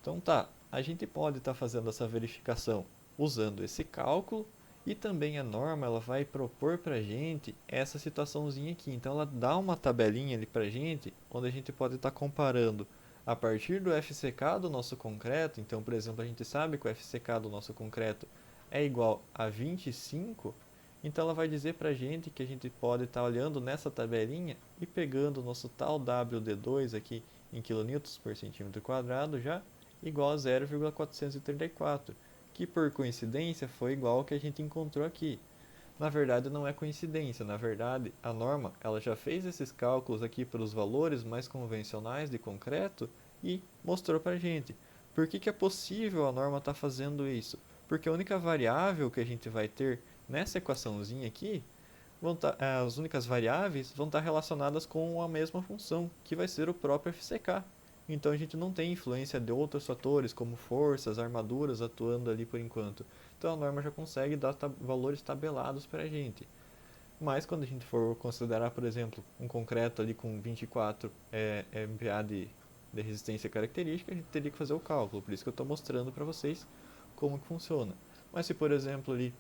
Então tá, a gente pode estar fazendo essa verificação usando esse cálculo, e também a norma ela vai propor para a gente essa situaçãozinha aqui. Então ela dá uma tabelinha ali para a gente, onde a gente pode estar comparando a partir do FCK do nosso concreto. Então, por exemplo, a gente sabe que o FCK do nosso concreto é igual a 25, então ela vai dizer para a gente que a gente pode estar olhando nessa tabelinha e pegando o nosso tal WD2 aqui em kN por centímetro quadrado já igual a 0,434, que por coincidência foi igual ao que a gente encontrou aqui. Na verdade não é coincidência, na verdade a norma ela já fez esses cálculos aqui para os valores mais convencionais de concreto e mostrou para a gente. Por que é possível a norma estar fazendo isso? Porque a única variável que a gente vai ter nessa equaçãozinha aqui as únicas variáveis vão estar relacionadas com a mesma função, que vai ser o próprio FCK. Então a gente não tem influência de outros fatores, como forças, armaduras atuando ali por enquanto. Então a norma já consegue dar valores tabelados para a gente. Mas quando a gente for considerar, por exemplo, um concreto ali com 24 MPa de resistência característica, a gente teria que fazer o cálculo. Por isso que eu estou mostrando para vocês como que funciona. Mas se, por exemplo, ali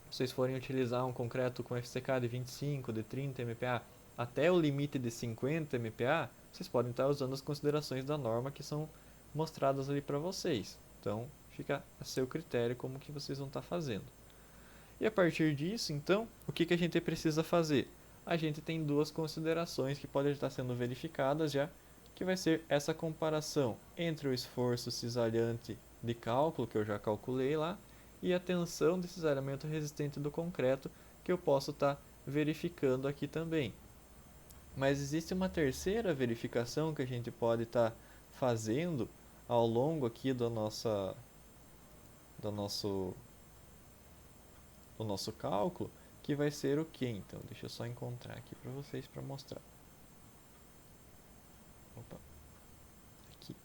vocês forem utilizar um concreto com FCK de 25, de 30 MPa, até o limite de 50 MPa, vocês podem estar usando as considerações da norma que são mostradas ali para vocês. Então, fica a seu critério como que vocês vão estar fazendo. E a partir disso, então, o que a gente precisa fazer? A gente tem duas considerações que podem estar sendo verificadas já, que vai ser essa comparação entre o esforço cisalhante de cálculo, que eu já calculei lá, e a tensão de cisalhamento resistente do concreto, que eu posso estar verificando aqui também. Mas existe uma terceira verificação que a gente pode estar fazendo ao longo aqui do nosso cálculo, que vai ser o que então? Deixa eu só encontrar aqui para vocês para mostrar. Opa, aqui.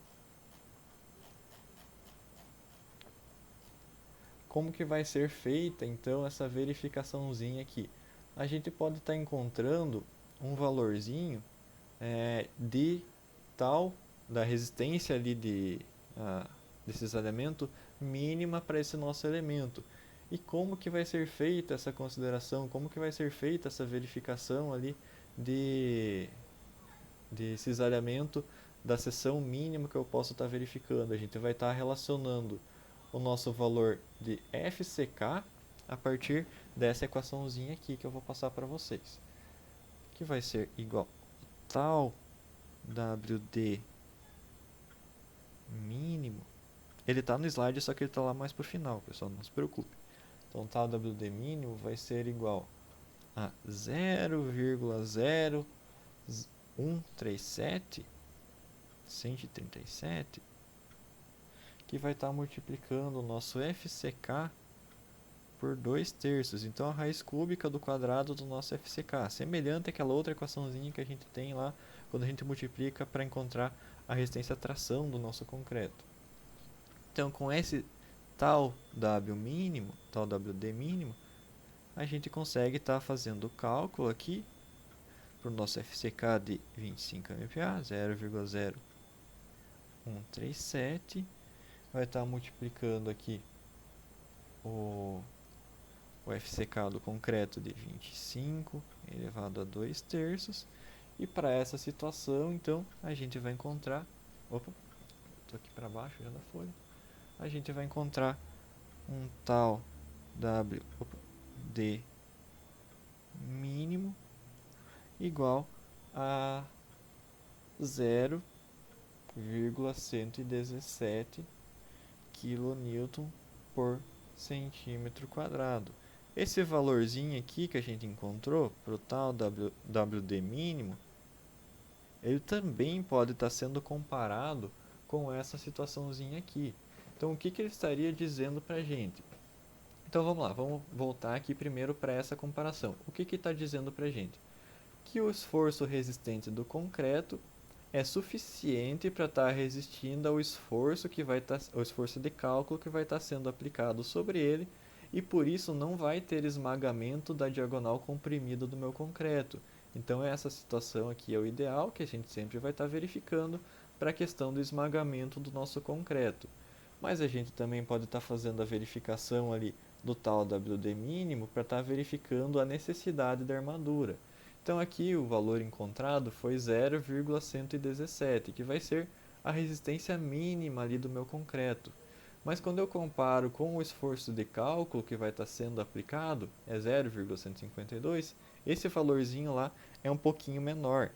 Como que vai ser feita então essa verificaçãozinha aqui? A gente pode estar encontrando um valorzinho de tal da resistência ali desses elementos mínima para esse nosso elemento. E como que vai ser feita essa consideração, como que vai ser feita essa verificação ali de cisalhamento da seção mínima que eu posso estar verificando. A gente vai estar relacionando o nosso valor de FCK a partir dessa equaçãozinha aqui que eu vou passar para vocês, que vai ser igual a tal WD mínimo. Ele está no slide, só que ele está lá mais para o final, pessoal, não se preocupe. Então, tal WD mínimo vai ser igual a 0,0137 137, que vai estar multiplicando o nosso FCK por 2/3. Então a raiz cúbica do quadrado do nosso FCK, semelhante àquela outra equaçãozinha que a gente tem lá quando a gente multiplica para encontrar a resistência à tração do nosso concreto. Então com esse tal W mínimo, tal WD mínimo, a gente consegue estar fazendo o cálculo aqui para o nosso FCK de 25 MPa, 0,0137, vai estar multiplicando aqui o FCK do concreto de 25 elevado a 2/3. E para essa situação, então, a gente vai encontrar... Opa, estou aqui para baixo já da folha. A gente vai encontrar um tal WD mínimo igual a 0,117 kN por centímetro quadrado. Esse valorzinho aqui que a gente encontrou para o tal WD mínimo, ele também pode estar sendo comparado com essa situaçãozinha aqui. Então o que ele estaria dizendo para a gente? Então vamos lá, vamos voltar aqui primeiro para essa comparação. O que está dizendo para a gente? Que o esforço resistente do concreto é suficiente para estar resistindo ao esforço o esforço de cálculo que vai estar sendo aplicado sobre ele, e por isso não vai ter esmagamento da diagonal comprimida do meu concreto. Então essa situação aqui é o ideal, que a gente sempre vai estar verificando para a questão do esmagamento do nosso concreto. Mas a gente também pode estar fazendo a verificação ali do tal WD mínimo para estar verificando a necessidade da armadura. Então aqui o valor encontrado foi 0,117, que vai ser a resistência mínima ali do meu concreto. Mas quando eu comparo com o esforço de cálculo que vai estar sendo aplicado, é 0,152, esse valorzinho lá é um pouquinho menor.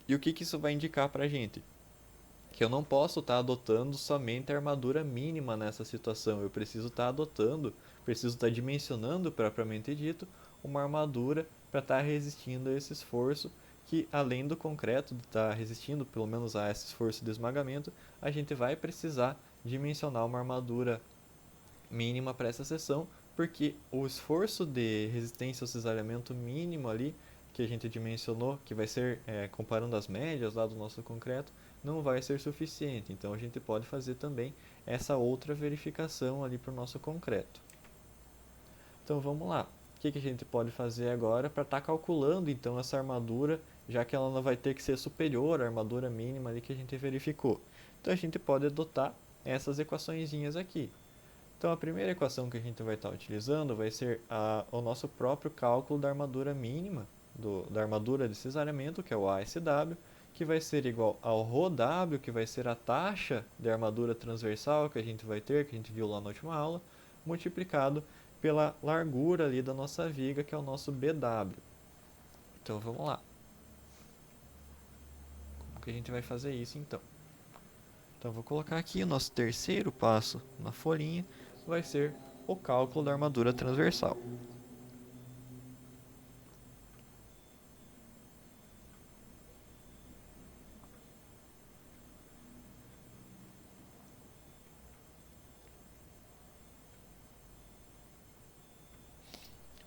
E o que isso vai indicar para a gente? Que eu não posso estar adotando somente a armadura mínima nessa situação. Eu preciso estar dimensionando propriamente dito, uma armadura para estar resistindo a esse esforço, que além do concreto de estar resistindo pelo menos a esse esforço de esmagamento, a gente vai precisar dimensionar uma armadura mínima para essa seção, porque o esforço de resistência ao cisalhamento mínimo ali, que a gente dimensionou, que vai ser comparando as médias lá do nosso concreto, não vai ser suficiente. Então a gente pode fazer também essa outra verificação ali para o nosso concreto. Então vamos lá. O que a gente pode fazer agora para estar calculando então essa armadura, já que ela não vai ter que ser superior à armadura mínima ali que a gente verificou. Então a gente pode adotar essas equaçõezinhas aqui. Então a primeira equação que a gente vai estar utilizando vai ser o nosso próprio cálculo da armadura mínima, da armadura de cisalhamento, que é o ASW, que vai ser igual ao ρW, que vai ser a taxa de armadura transversal que a gente vai ter, que a gente viu lá na última aula, multiplicado pela largura ali da nossa viga, que é o nosso BW. Então vamos lá. Como que a gente vai fazer isso então? Então vou colocar aqui o nosso terceiro passo na folhinha, vai ser o cálculo da armadura transversal.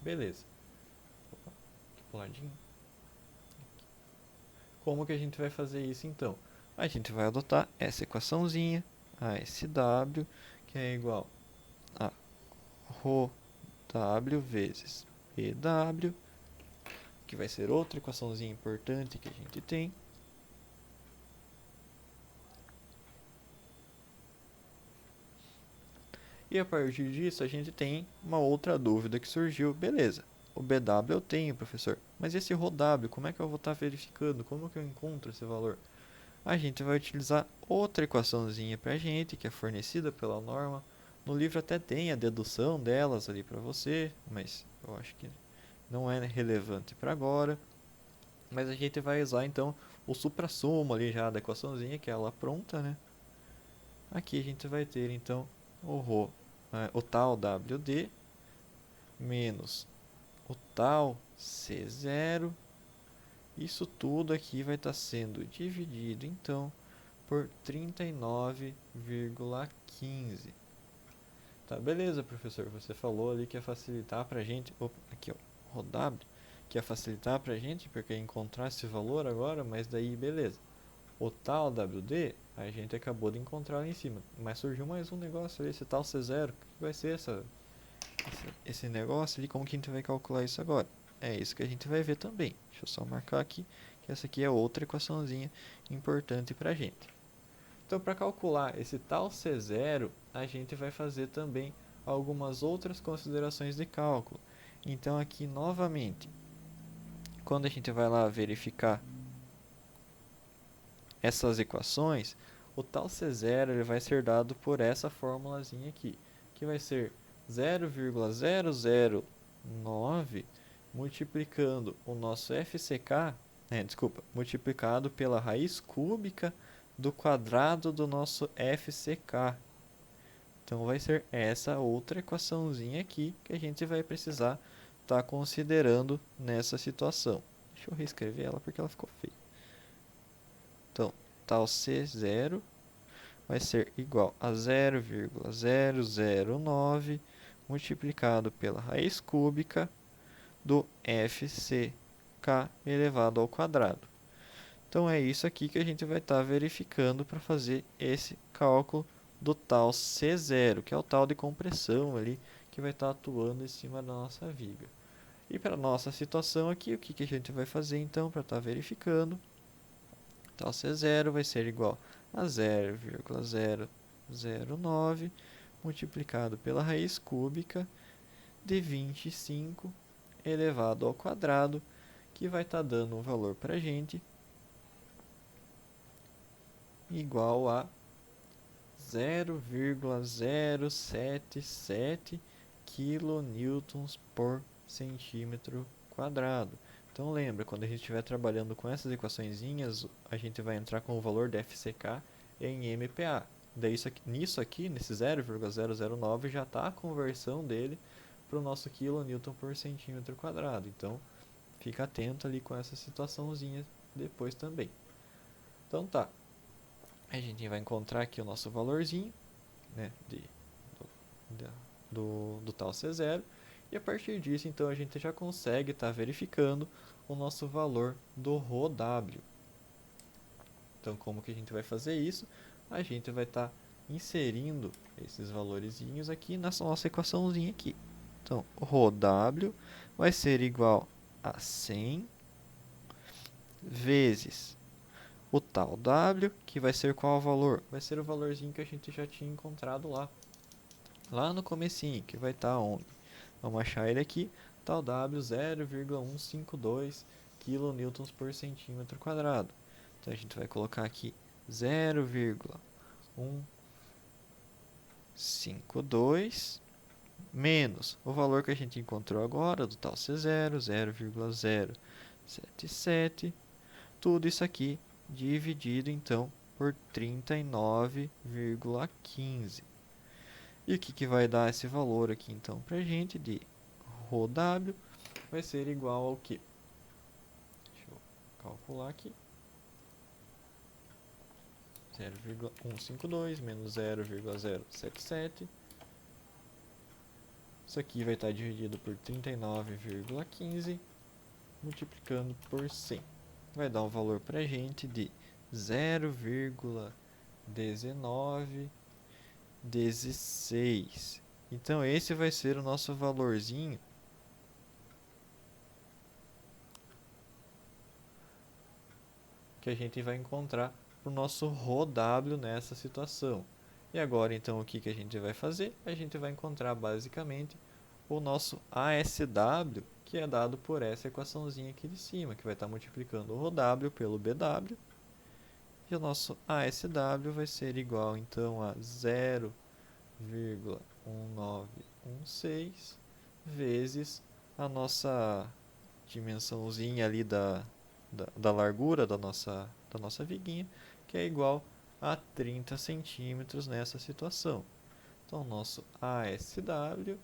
Beleza. Opa, aqui pro ladinho. Como que a gente vai fazer isso então? A gente vai adotar essa equaçãozinha, ASW, que é igual a ρW vezes PW, que vai ser outra equaçãozinha importante que a gente tem. E a partir disso a gente tem uma outra dúvida que surgiu. Beleza, o BW eu tenho, professor, mas esse ρW, como é que eu vou estar verificando? Como que eu encontro esse valor? A gente vai utilizar outra equaçãozinha para a gente, que é fornecida pela norma. No livro até tem a dedução delas ali para você, mas eu acho que não é relevante para agora. Mas a gente vai usar então o suprassumo ali já da equaçãozinha, que é ela pronta, né? Aqui a gente vai ter então o tal WD menos o tal C0. Isso tudo aqui vai estar sendo dividido então por 39,15. Tá, beleza, professor. Você falou ali que ia facilitar pra gente. Opa, aqui, ó, rodado. Que ia facilitar pra gente, porque ia encontrar esse valor agora, mas daí beleza. O tal WD, a gente acabou de encontrar lá em cima. Mas surgiu mais um negócio ali, esse tal C0. O que vai ser esse negócio ali? Como que a gente vai calcular isso agora? É isso que a gente vai ver também. Deixa eu só marcar aqui, que essa aqui é outra equaçãozinha importante pra gente. Então, para calcular esse tal C0, a gente vai fazer também algumas outras considerações de cálculo. Então, aqui novamente, quando a gente vai lá verificar essas equações, o tal C0 ele vai ser dado por essa formulazinha aqui, que vai ser 0,009 multiplicando o nosso FCK, multiplicado pela raiz cúbica do quadrado do nosso FCK. Então vai ser essa outra equaçãozinha aqui que a gente vai precisar estar considerando nessa situação. Deixa eu reescrever ela porque ela ficou feia. Então, tal C0 vai ser igual a 0,009 multiplicado pela raiz cúbica do FCK elevado ao quadrado. Então é isso aqui que a gente vai estar verificando para fazer esse cálculo do tal C0, que é o tal de compressão ali que vai estar atuando em cima da nossa viga. E para a nossa situação aqui, o que a gente vai fazer então para estar verificando? Tal C0 vai ser igual a 0,009 multiplicado pela raiz cúbica de 25 elevado ao quadrado, que vai estar dando um valor para a gente igual a 0,077 kN por centímetro quadrado. Então lembra, quando a gente estiver trabalhando com essas equaçõezinhas, a gente vai entrar com o valor da FCK em MPa. Daí nisso aqui, nesse 0,009, já está a conversão dele para o nosso kN por centímetro quadrado. Então fica atento ali com essa situaçãozinha depois também. Então tá, a gente vai encontrar aqui o nosso valorzinho, né, do tal C0. E a partir disso, então, a gente já consegue estar verificando o nosso valor do ρw. Então, como que a gente vai fazer isso? A gente vai estar inserindo esses valorezinhos aqui nessa nossa equaçãozinha aqui. Então, ρw vai ser igual a 100 vezes o tal w, que vai ser qual valor? Vai ser o valorzinho que a gente já tinha encontrado lá no comecinho, que vai estar onde? Vamos achar ele aqui, tal w 0,152 kN por centímetro quadrado. Então a gente vai colocar aqui 0,152 menos o valor que a gente encontrou agora do tal C0, 0,077, tudo isso aqui dividido então por 39,15. E o que vai dar esse valor aqui então para a gente de ρw vai ser igual ao que? Deixa eu calcular aqui. 0,152 menos 0,077. Isso aqui vai estar dividido por 39,15 multiplicando por 100. Vai dar um valor para a gente de 0,1916. Então esse vai ser o nosso valorzinho que a gente vai encontrar para o nosso ρw nessa situação. E agora, então, o que a gente vai fazer? A gente vai encontrar, basicamente, o nosso ASW, que é dado por essa equaçãozinha aqui de cima, que vai estar multiplicando o ρw pelo BW. E o nosso ASW vai ser igual, então, a 0,1916 vezes a nossa dimensãozinha ali da largura da nossa viguinha, que é igual a 30 centímetros nessa situação. Então, nosso ASW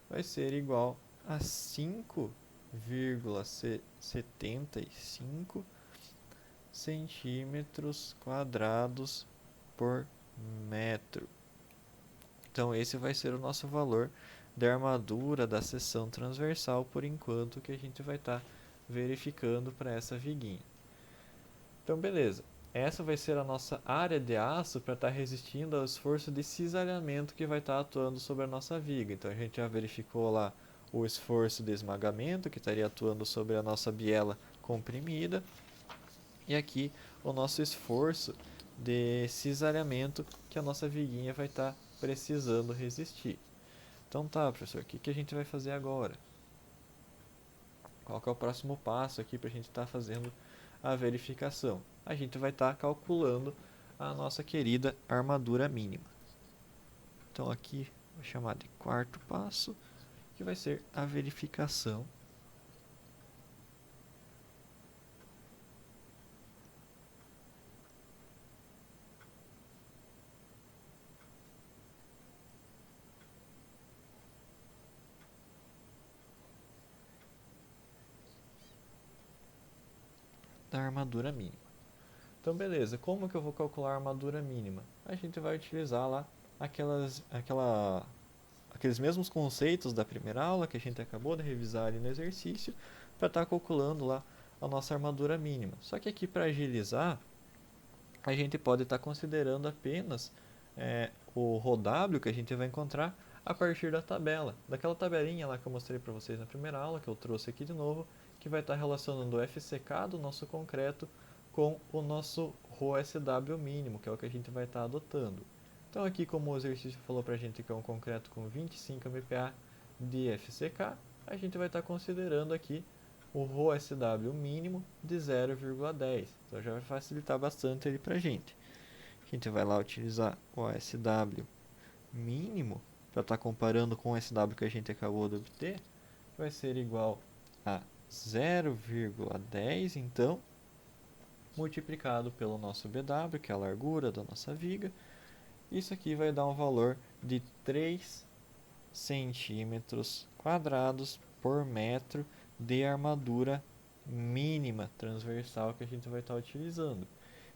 vai ser igual a 5,75 centímetros quadrados por metro. Então, esse vai ser o nosso valor da armadura da seção transversal, por enquanto, que a gente vai estar verificando para essa viguinha. Então, beleza. Essa vai ser a nossa área de aço para estar resistindo ao esforço de cisalhamento que vai estar atuando sobre a nossa viga. Então, a gente já verificou lá o esforço de esmagamento que estaria atuando sobre a nossa biela comprimida. E aqui o nosso esforço de cisalhamento que a nossa viguinha vai estar precisando resistir. Então tá, professor, o que a gente vai fazer agora? Qual que é o próximo passo aqui para a gente estar fazendo a verificação? A gente vai estar calculando a nossa querida armadura mínima. Então aqui vou chamar de quarto passo, que vai ser a verificação da armadura mínima. Então, beleza, como que eu vou calcular a armadura mínima? A gente vai utilizar lá aqueles mesmos conceitos da primeira aula que a gente acabou de revisar ali no exercício para estar calculando lá a nossa armadura mínima. Só que aqui para agilizar, a gente pode estar considerando apenas o ρw que a gente vai encontrar a partir da tabela, daquela tabelinha lá que eu mostrei para vocês na primeira aula, que eu trouxe aqui de novo, que vai estar relacionando o FCK do nosso concreto com o nosso ρSW mínimo, que é o que a gente vai estar adotando. Então aqui, como o exercício falou para a gente que é um concreto com 25 MPa de FCK, a gente vai estar considerando aqui o ρSW mínimo de 0,10. Então já vai facilitar bastante ele para a gente. A gente vai lá utilizar o SW mínimo para estar comparando com o SW que a gente acabou de obter. Vai ser igual a 0,10, então, multiplicado pelo nosso BW, que é a largura da nossa viga. Isso aqui vai dar um valor de 3 centímetros quadrados por metro de armadura mínima transversal que a gente vai estar utilizando.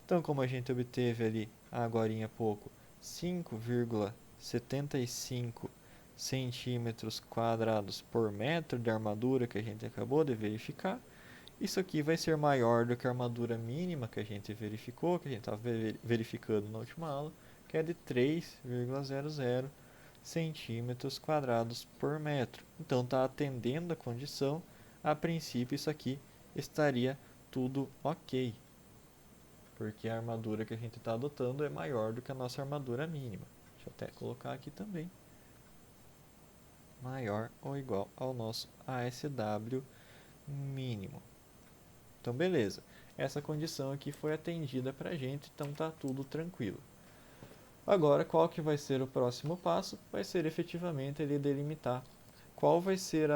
Então, como a gente obteve ali agorinha há pouco 5,75 centímetros quadrados por metro de armadura que a gente acabou de verificar. Isso aqui vai ser maior do que a armadura mínima que a gente verificou, que a gente estava verificando na última aula, que é de 3,00 centímetros quadrados por metro. Então está atendendo a condição, a princípio isso aqui estaria tudo ok, porque a armadura que a gente está adotando é maior do que a nossa armadura mínima. Deixa eu até colocar aqui também. Maior ou igual ao nosso ASW mínimo. Então, beleza. Essa condição aqui foi atendida para a gente, então tá tudo tranquilo. Agora, qual que vai ser o próximo passo? Vai ser efetivamente ele delimitar qual vai ser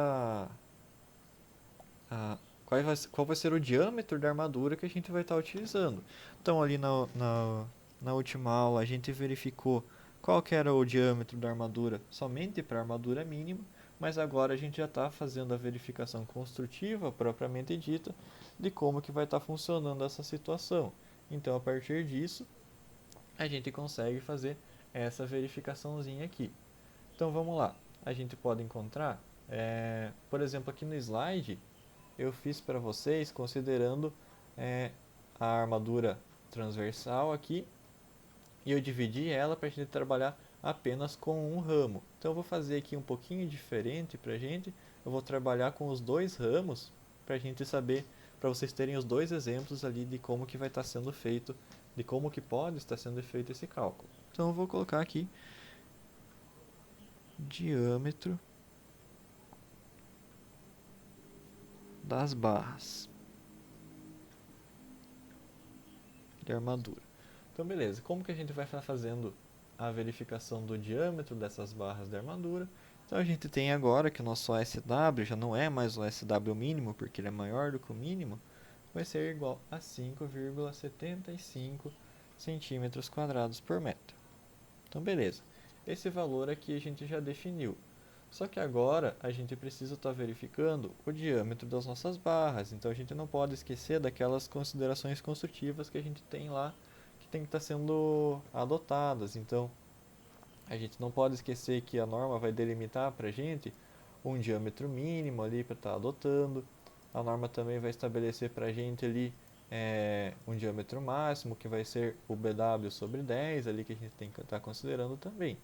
qual vai ser o diâmetro da armadura que a gente vai estar utilizando. Então, ali na última aula, a gente verificou qual que era o diâmetro da armadura somente para a armadura mínima, mas agora a gente já está fazendo a verificação construtiva, propriamente dita, de como que vai estar funcionando essa situação. Então, a partir disso, a gente consegue fazer essa verificaçãozinha aqui. Então, vamos lá. A gente pode encontrar, por exemplo, aqui no slide, eu fiz para vocês considerando a armadura transversal aqui e eu dividi ela para a gente trabalhar apenas com um ramo. Então eu vou fazer aqui um pouquinho diferente para a gente. Eu vou trabalhar com os dois ramos para a gente saber, para vocês terem os dois exemplos ali de como que vai estar sendo feito, de como que pode estar sendo feito esse cálculo. Então eu vou colocar aqui diâmetro das barras de armadura. Então, beleza. Como que a gente vai estar fazendo a verificação do diâmetro dessas barras de armadura? Então, a gente tem agora que o nosso OSW já não é mais o OSW mínimo, porque ele é maior do que o mínimo, vai ser igual a 5,75 centímetros quadrados por metro. Então, beleza. Esse valor aqui a gente já definiu. Só que agora a gente precisa estar verificando o diâmetro das nossas barras. Então a gente não pode esquecer daquelas considerações construtivas que a gente tem lá, que tem que estar sendo adotadas. Então a gente não pode esquecer que a norma vai delimitar para a gente um diâmetro mínimo ali para estar adotando. A norma também vai estabelecer para a gente ali um diâmetro máximo, que vai ser o BW sobre 10, ali que a gente tem que estar considerando também.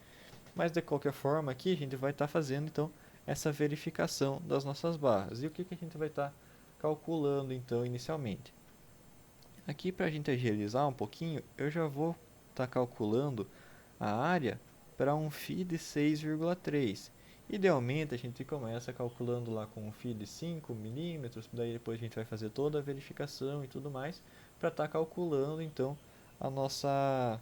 Mas de qualquer forma aqui a gente vai estar fazendo então essa verificação das nossas barras. E o que a gente vai estar calculando então inicialmente? Aqui para a gente agilizar um pouquinho, eu já vou estar calculando a área para um φ de 6,3. Idealmente a gente começa calculando lá com um φ de 5 milímetros, daí depois a gente vai fazer toda a verificação e tudo mais, para estar calculando então a nossa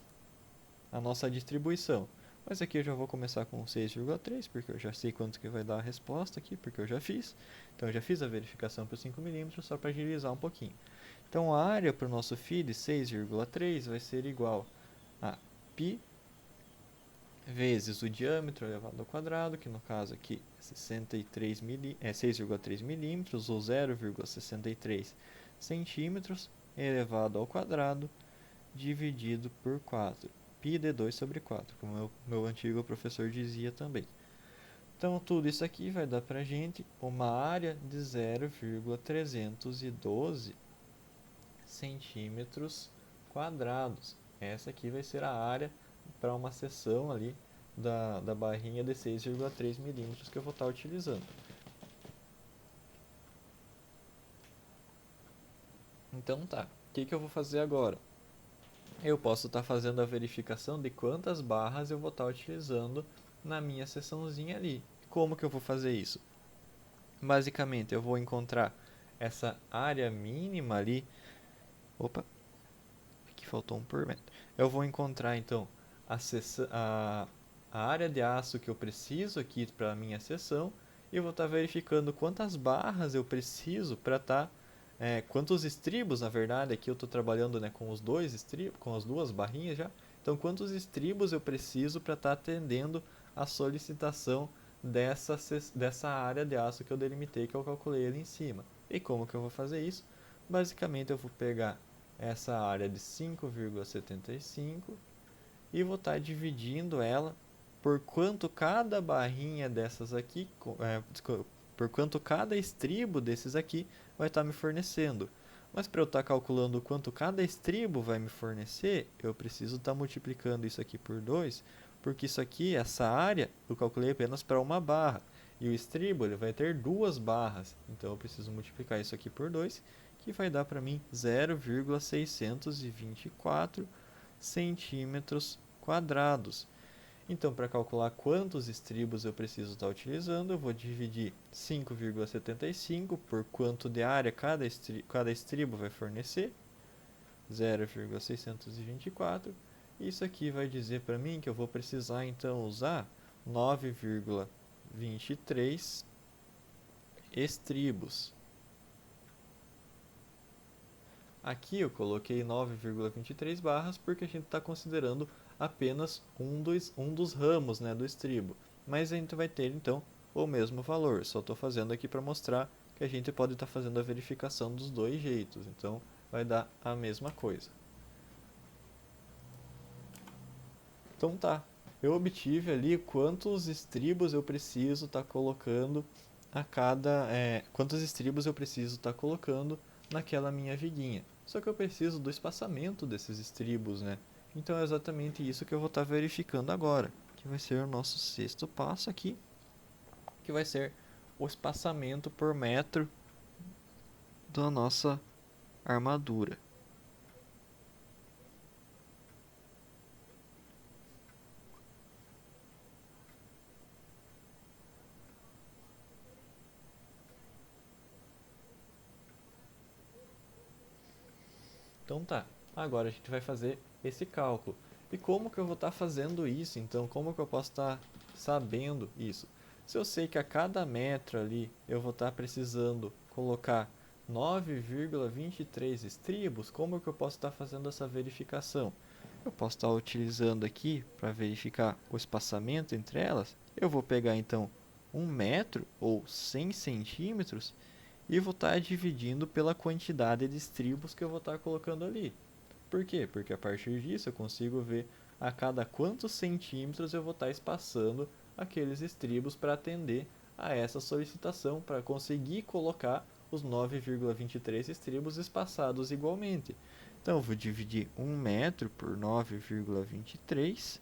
distribuição. Mas aqui eu já vou começar com 6,3, porque eu já sei quanto que vai dar a resposta aqui, porque eu já fiz. Então eu já fiz a verificação para 5 milímetros, só para agilizar um pouquinho. Então a área para o nosso φ de 6,3 vai ser igual a π vezes o diâmetro elevado ao quadrado, que no caso aqui é 6,3 milímetros, ou 0,63 centímetros, elevado ao quadrado, dividido por 4. Π de 2 sobre 4, como meu antigo professor dizia também. Então, tudo isso aqui vai dar para a gente uma área de 0,312 centímetros quadrados. Essa aqui vai ser a área para uma seção ali da barrinha de 6,3 milímetros que eu vou estar utilizando. Então tá, o que eu vou fazer agora? Eu posso estar fazendo a verificação de quantas barras eu vou estar utilizando na minha seçãozinha ali. Como que eu vou fazer isso? Basicamente, eu vou encontrar essa área mínima ali. Opa, aqui faltou um por metro. Eu vou encontrar então a área de aço que eu preciso aqui para a minha seção e vou estar verificando quantas barras eu preciso para estar quantos estribos, na verdade, aqui eu estou trabalhando, né, com os dois estribos, com as duas barrinhas já. Então, quantos estribos eu preciso para estar atendendo a solicitação dessa área de aço que eu delimitei, que eu calculei ali em cima. E como que eu vou fazer isso? Basicamente, eu vou pegar essa área de 5,75 e vou estar dividindo ela por quanto cada barrinha dessas aqui, por quanto cada estribo desses aqui vai estar me fornecendo. Mas para eu estar calculando quanto cada estribo vai me fornecer, eu preciso estar multiplicando isso aqui por 2, porque isso aqui, essa área, eu calculei apenas para uma barra. E o estribo ele vai ter duas barras, então eu preciso multiplicar isso aqui por 2, que vai dar para mim 0,624 centímetros quadrados. Então, para calcular quantos estribos eu preciso estar utilizando, eu vou dividir 5,75 por quanto de área cada estribo vai fornecer, 0,624. Isso aqui vai dizer para mim que eu vou precisar então usar 9,23 estribos. Aqui eu coloquei 9,23 barras porque a gente está considerando apenas um dos ramos, né, do estribo. Mas a gente vai ter então o mesmo valor. Só estou fazendo aqui para mostrar que a gente pode estar fazendo a verificação dos dois jeitos. Então vai dar a mesma coisa. Então tá, eu obtive ali quantos estribos eu preciso estar colocando quantos estribos eu preciso estar colocando naquela minha viguinha. Só que eu preciso do espaçamento desses estribos, né? Então é exatamente isso que eu vou estar verificando agora, que vai ser o nosso sexto passo aqui, que vai ser o espaçamento por metro da nossa armadura. Então tá, agora a gente vai fazer esse cálculo. E como que eu vou estar fazendo isso? Então, como que eu posso estar sabendo isso? Se eu sei que a cada metro ali eu vou estar precisando colocar 9,23 estribos, como que eu posso estar fazendo essa verificação? Eu posso estar utilizando aqui para verificar o espaçamento entre elas. Eu vou pegar então 1 metro ou 100 centímetros e vou estar dividindo pela quantidade de estribos que eu vou estar colocando ali. Por quê? Porque a partir disso eu consigo ver a cada quantos centímetros eu vou estar espaçando aqueles estribos para atender a essa solicitação, para conseguir colocar os 9,23 estribos espaçados igualmente. Então eu vou dividir 1 metro por 9,23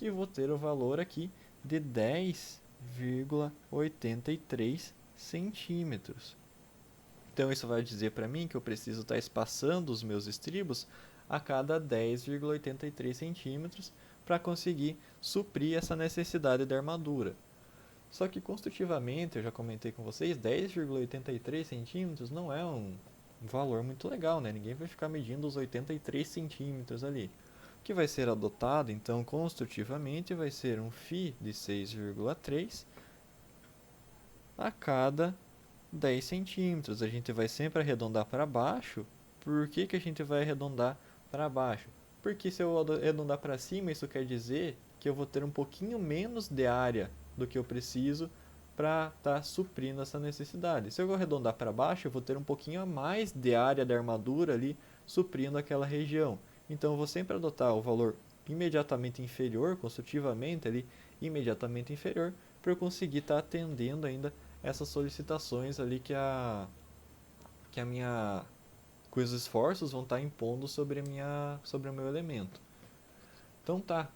e vou ter o valor aqui de 10,83 centímetros. Então isso vai dizer para mim que eu preciso estar espaçando os meus estribos a cada 10,83 centímetros para conseguir suprir essa necessidade da armadura. Só que construtivamente, eu já comentei com vocês, 10,83 centímetros não é um valor muito legal, né? Ninguém vai ficar medindo os 83 centímetros ali. O que vai ser adotado, então, construtivamente, vai ser um φ de 6,3 a cada 10 centímetros. A gente vai sempre arredondar para baixo. Por que, que a gente vai arredondar para baixo? Porque se eu arredondar para cima, isso quer dizer que eu vou ter um pouquinho menos de área do que eu preciso para estar suprindo essa necessidade. Se eu arredondar para baixo, eu vou ter um pouquinho a mais de área da armadura ali suprindo aquela região. Então eu vou sempre adotar o valor imediatamente inferior, construtivamente ali, imediatamente inferior, para eu conseguir estar atendendo ainda essas solicitações ali que a minha que os esforços vão estar impondo sobre o meu elemento. Então tá,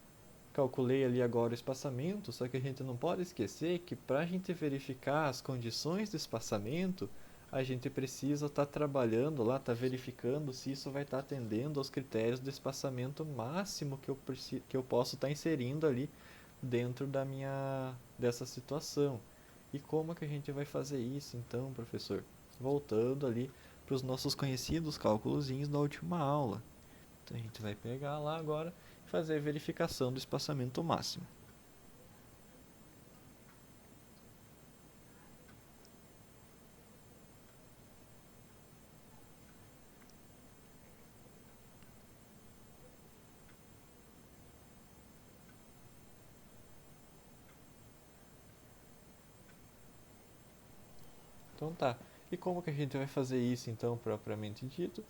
calculei ali agora o espaçamento, só que a gente não pode esquecer que para a gente verificar as condições do espaçamento, a gente precisa estar trabalhando lá, estar verificando se isso vai estar atendendo aos critérios do espaçamento máximo que eu posso estar inserindo ali dentro dessa situação. E como que a gente vai fazer isso então, professor? Voltando ali para os nossos conhecidos cálculozinhos da última aula. Então a gente vai pegar lá agora e fazer a verificação do espaçamento máximo. Então tá. E como que a gente vai fazer isso então, propriamente dito?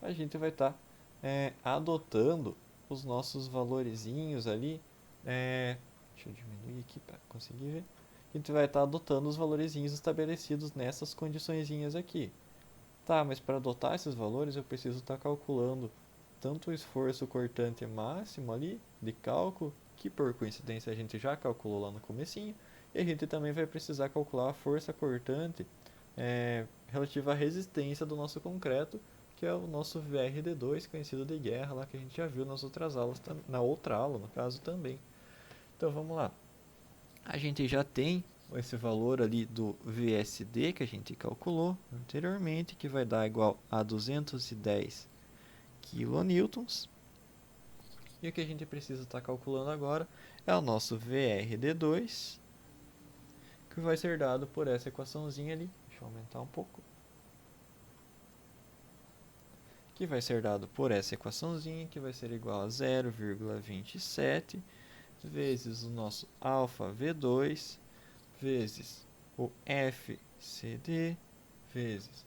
A gente vai estar adotando os nossos valorezinhos ali Deixa eu diminuir aqui para conseguir ver. A gente vai estar adotando os valorezinhos estabelecidos nessas condiçõezinhas aqui. Tá, mas para adotar esses valores eu preciso estar calculando tanto o esforço cortante máximo ali de cálculo, que por coincidência a gente já calculou lá no comecinho, e a gente também vai precisar calcular a força cortante relativa à resistência do nosso concreto, que é o nosso VRD2, conhecido de guerra, lá que a gente já viu nas outras aulas, na outra aula no caso também. Então vamos lá. A gente já tem esse valor ali do VSD que a gente calculou anteriormente, que vai dar igual a 210 kN. E o que a gente precisa estar calculando agora é o nosso VRD2, que vai ser dado por essa equaçãozinha ali. Deixa eu aumentar um pouco. Que vai ser dado por essa equaçãozinha, que vai ser igual a 0,27 vezes o nosso alfa V2 vezes o FCD vezes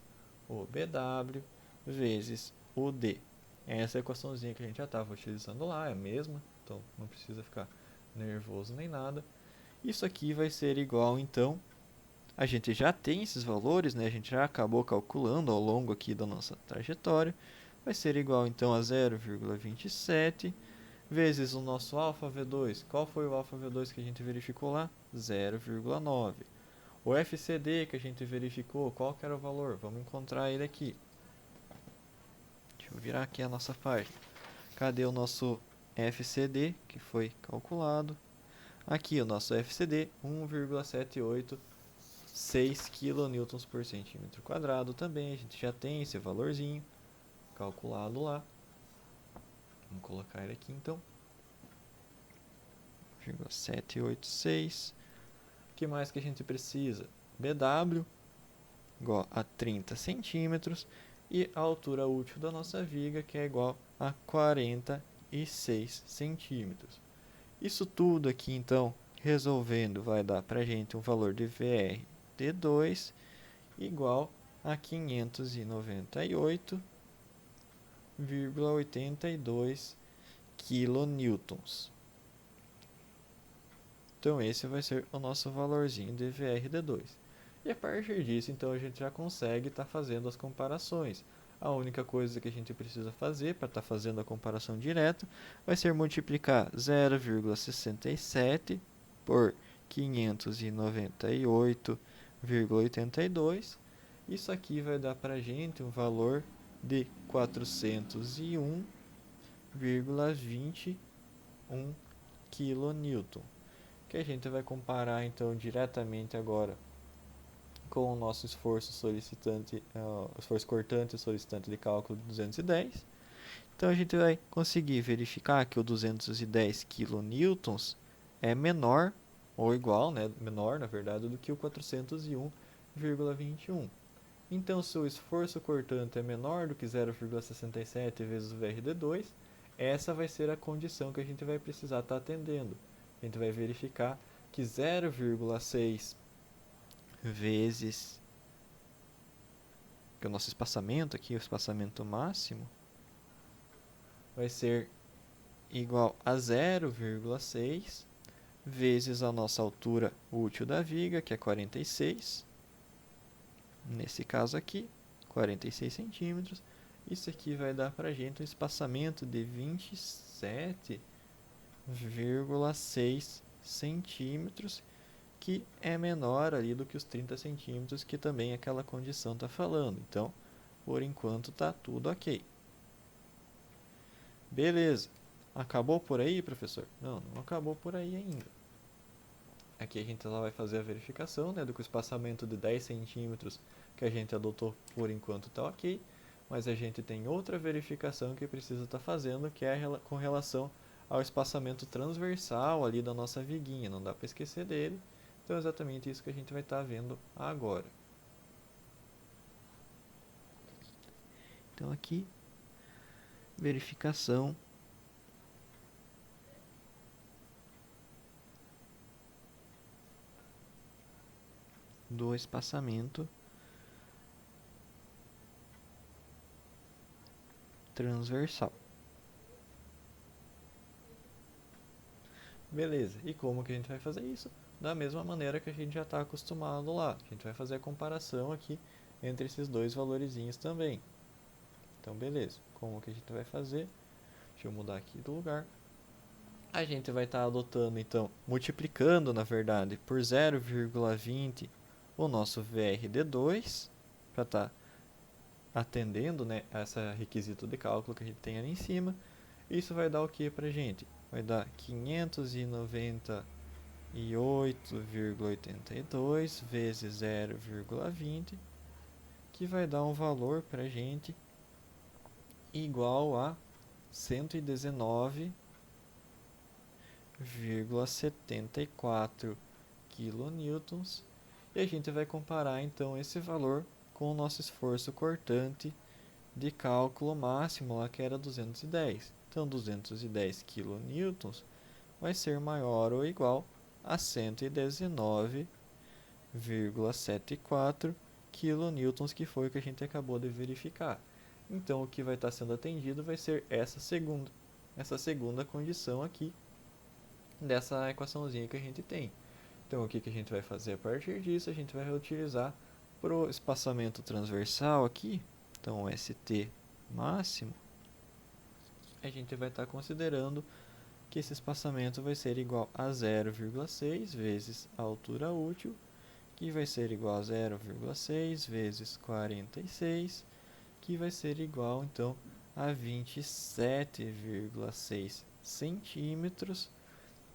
o BW vezes o D. Essa equaçãozinha que a gente já estava utilizando lá é a mesma, então não precisa ficar nervoso nem nada. Isso aqui vai ser igual, então, a gente já tem esses valores, né? A gente já acabou calculando ao longo aqui da nossa trajetória. Vai ser igual, então, a 0,27 vezes o nosso alfa V2. Qual foi o alfa V2 que a gente verificou lá? 0,9. O FCD que a gente verificou, qual que era o valor? Vamos encontrar ele aqui. Deixa eu virar aqui a nossa página. Cadê o nosso FCD que foi calculado? Aqui o nosso FCD, 1,786 kN por centímetro quadrado também. A gente já tem esse valorzinho calculado lá. Vamos colocar ele aqui então. 1,786. O que mais que a gente precisa? BW igual a 30 centímetros e a altura útil da nossa viga, que é igual a 46 centímetros. Isso tudo aqui, então, resolvendo, vai dar para a gente um valor de VRD2 igual a 598,82 kN. Então, esse vai ser o nosso valorzinho de VRD2. E a partir disso, então, a gente já consegue estar fazendo as comparações. A única coisa que a gente precisa fazer para estar fazendo a comparação direta vai ser multiplicar 0,67 por 598,82. Isso aqui vai dar para a gente um valor de 401,21 kN, que a gente vai comparar então diretamente agora com o nosso esforço solicitante, esforço cortante e solicitante de cálculo de 210. Então a gente vai conseguir verificar que o 210 kN é menor ou igual, né, menor na verdade, do que o 401,21. Então, se o esforço cortante é menor do que 0,67 vezes o VRD2, essa vai ser a condição que a gente vai precisar estar atendendo. A gente vai verificar que 0,6 vezes que o nosso espaçamento aqui, o espaçamento máximo, vai ser igual a 0,6 vezes a nossa altura útil da viga, que é 46. Nesse caso aqui, 46 centímetros. Isso aqui vai dar para a gente um espaçamento de 27,6 centímetros, que é menor ali do que os 30 centímetros que também aquela condição está falando. Então, por enquanto está tudo ok. Beleza. Acabou por aí, professor? Não, não acabou por aí ainda. Aqui a gente só vai fazer a verificação, né, do que o espaçamento de 10 centímetros que a gente adotou por enquanto está ok, mas a gente tem outra verificação que precisa estar fazendo, que é com relação ao espaçamento transversal ali da nossa viguinha, não dá para esquecer dele. Então é exatamente isso que a gente vai estar vendo agora. Então aqui, verificação do espaçamento transversal. Beleza, e como que a gente vai fazer isso? Da mesma maneira que a gente já está acostumado lá. A gente vai fazer a comparação aqui entre esses dois valorezinhos também. Então, beleza. Como que a gente vai fazer? Deixa eu mudar aqui do lugar. A gente vai estar adotando, então, multiplicando, na verdade, por 0,20 o nosso VRD2, para estar atendendo, né, a esse requisito de cálculo que a gente tem ali em cima. Isso vai dar o que para a gente? Vai dar 598,82 vezes 0,20, que vai dar um valor para a gente igual a 119,74 kN. E a gente vai comparar então esse valor com o nosso esforço cortante de cálculo máximo lá, que era 210. Então 210 kN vai ser maior ou igual a 119,74 kN, que foi o que a gente acabou de verificar. Então o que vai estar sendo atendido vai ser essa segunda condição aqui dessa equaçãozinha que a gente tem. Então o que a gente vai fazer a partir disso? A gente vai reutilizar para o espaçamento transversal aqui, então o ST máximo, a gente vai estar considerando que esse espaçamento vai ser igual a 0,6 vezes a altura útil, que vai ser igual a 0,6 vezes 46, que vai ser igual então a 27,6 centímetros,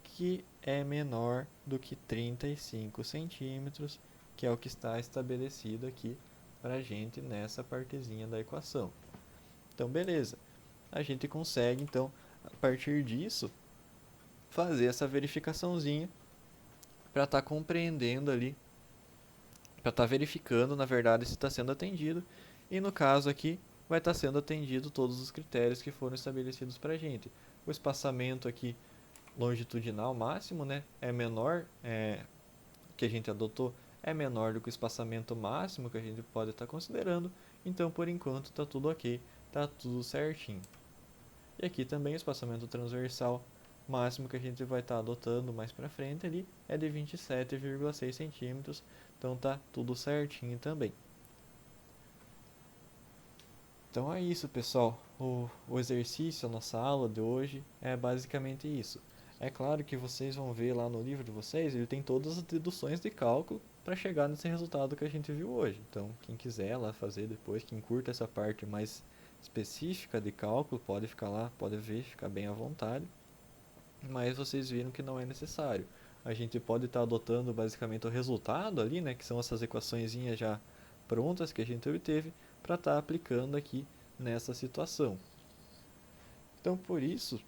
que é menor do que 35 centímetros, que é o que está estabelecido aqui para a gente nessa partezinha da equação. Então, beleza. A gente consegue, então, a partir disso, fazer essa verificaçãozinha para estar compreendendo ali, para estar verificando, na verdade, se está sendo atendido. E no caso aqui, vai estar sendo atendido todos os critérios que foram estabelecidos para a gente. O espaçamento aqui longitudinal máximo, né, é menor, que a gente adotou, é menor do que o espaçamento máximo que a gente pode estar considerando. Então, por enquanto, está tudo ok, está tudo certinho. E aqui também o espaçamento transversal máximo que a gente vai estar adotando mais para frente ali é de 27,6 centímetros, então tá tudo certinho também. Então é isso, pessoal. O exercício, a nossa aula de hoje é basicamente isso. É claro que vocês vão ver lá no livro de vocês, ele tem todas as deduções de cálculo para chegar nesse resultado que a gente viu hoje. Então, quem quiser lá fazer depois, quem curta essa parte mais específica de cálculo, pode ficar lá, pode ver, ficar bem à vontade. Mas vocês viram que não é necessário. A gente pode estar adotando basicamente o resultado ali, né, que são essas equaçõezinhas já prontas que a gente obteve, para estar aplicando aqui nessa situação. Então, por isso,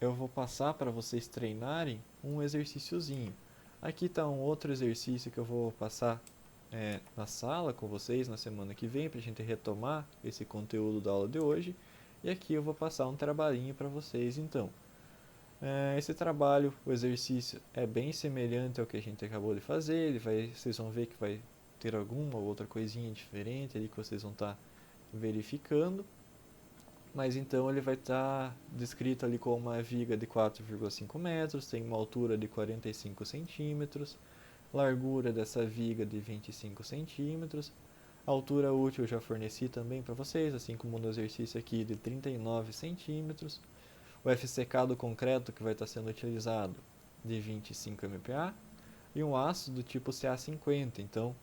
eu vou passar para vocês treinarem um exercíciozinho. Aqui está um outro exercício que eu vou passar na sala com vocês na semana que vem, para a gente retomar esse conteúdo da aula de hoje. E aqui eu vou passar um trabalhinho para vocês, então. Esse trabalho, o exercício, é bem semelhante ao que a gente acabou de fazer. Vocês vão ver que vai ter alguma ou outra coisinha diferente ali que vocês vão estar verificando. Mas então ele vai estar descrito ali com uma viga de 4,5 metros, tem uma altura de 45 centímetros, largura dessa viga de 25 centímetros, a altura útil eu já forneci também para vocês, assim como no exercício aqui de 39 centímetros, o FCK do concreto que vai estar sendo utilizado de 25 MPa e um aço do tipo CA50, então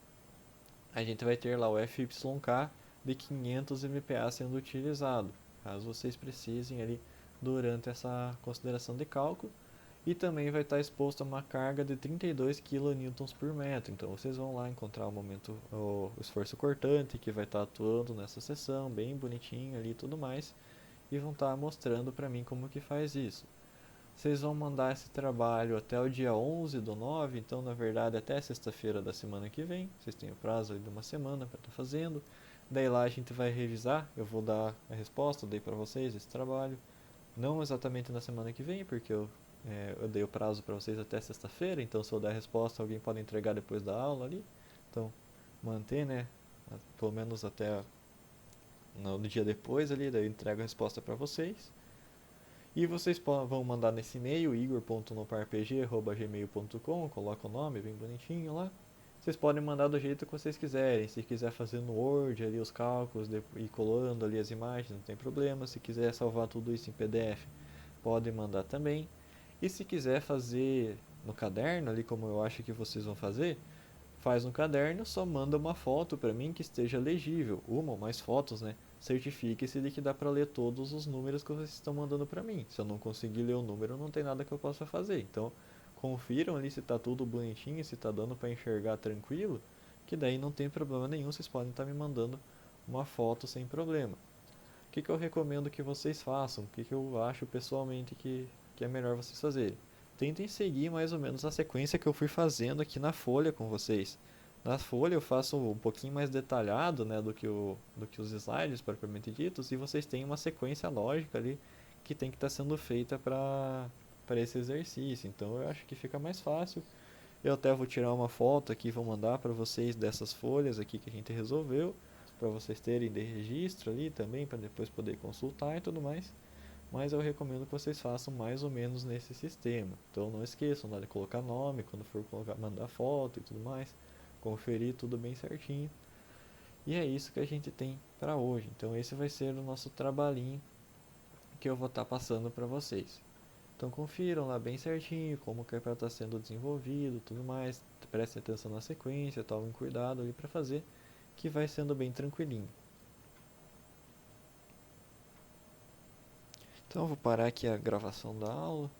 a gente vai ter lá o FYK de 500 MPa sendo utilizado, caso vocês precisem ali durante essa consideração de cálculo, e também vai estar exposto a uma carga de 32 kN por metro. Então vocês vão lá encontrar o esforço cortante que vai estar atuando nessa seção, bem bonitinho ali e tudo mais, e vão estar mostrando para mim como que faz isso. Vocês vão mandar esse trabalho até o dia 11/9, então na verdade até sexta-feira da semana que vem. Vocês têm o prazo de uma semana para estar fazendo. Daí lá a gente vai revisar, eu vou dar a resposta, dei para vocês esse trabalho. Não exatamente na semana que vem, porque eu dei o prazo para vocês até sexta-feira, então se eu der a resposta alguém pode entregar depois da aula ali. Então manter, né, pelo menos até no dia depois ali, daí eu entrego a resposta para vocês. E vocês vão mandar nesse e-mail, igor.noparpg@gmail.com, coloca o nome bem bonitinho lá. Vocês podem mandar do jeito que vocês quiserem. Se quiser fazer no Word ali os cálculos e colando ali as imagens, não tem problema. Se quiser salvar tudo isso em PDF, pode mandar também. E se quiser fazer no caderno ali, como eu acho que vocês vão fazer, faz no caderno, só manda uma foto para mim que esteja legível, uma ou mais fotos, né? Certifique-se de que dá para ler todos os números que vocês estão mandando para mim. Se eu não conseguir ler o número, não tem nada que eu possa fazer. Então, confiram ali se está tudo bonitinho, se está dando para enxergar tranquilo, que daí não tem problema nenhum, vocês podem estar me mandando uma foto sem problema. O que eu recomendo que vocês façam? O que eu acho pessoalmente que é melhor vocês fazerem? Tentem seguir mais ou menos a sequência que eu fui fazendo aqui na folha com vocês. Na folha eu faço um pouquinho mais detalhado, né, do que os slides propriamente ditos, e vocês têm uma sequência lógica ali que tem que estar sendo feita para esse exercício. Então eu acho que fica mais fácil. Eu até vou tirar uma foto aqui e vou mandar para vocês dessas folhas aqui que a gente resolveu, para vocês terem de registro ali também, para depois poder consultar e tudo mais. Mas eu recomendo que vocês façam mais ou menos nesse sistema. Então não esqueçam de colocar nome quando for colocar, mandar foto e tudo mais. Conferir tudo bem certinho. E é isso que a gente tem para hoje. Então esse vai ser o nosso trabalhinho que eu vou estar passando para vocês. Então confiram lá bem certinho como que está sendo desenvolvido, tudo mais. Prestem atenção na sequência, tomem cuidado ali para fazer, que vai sendo bem tranquilinho. Então eu vou parar aqui a gravação da aula.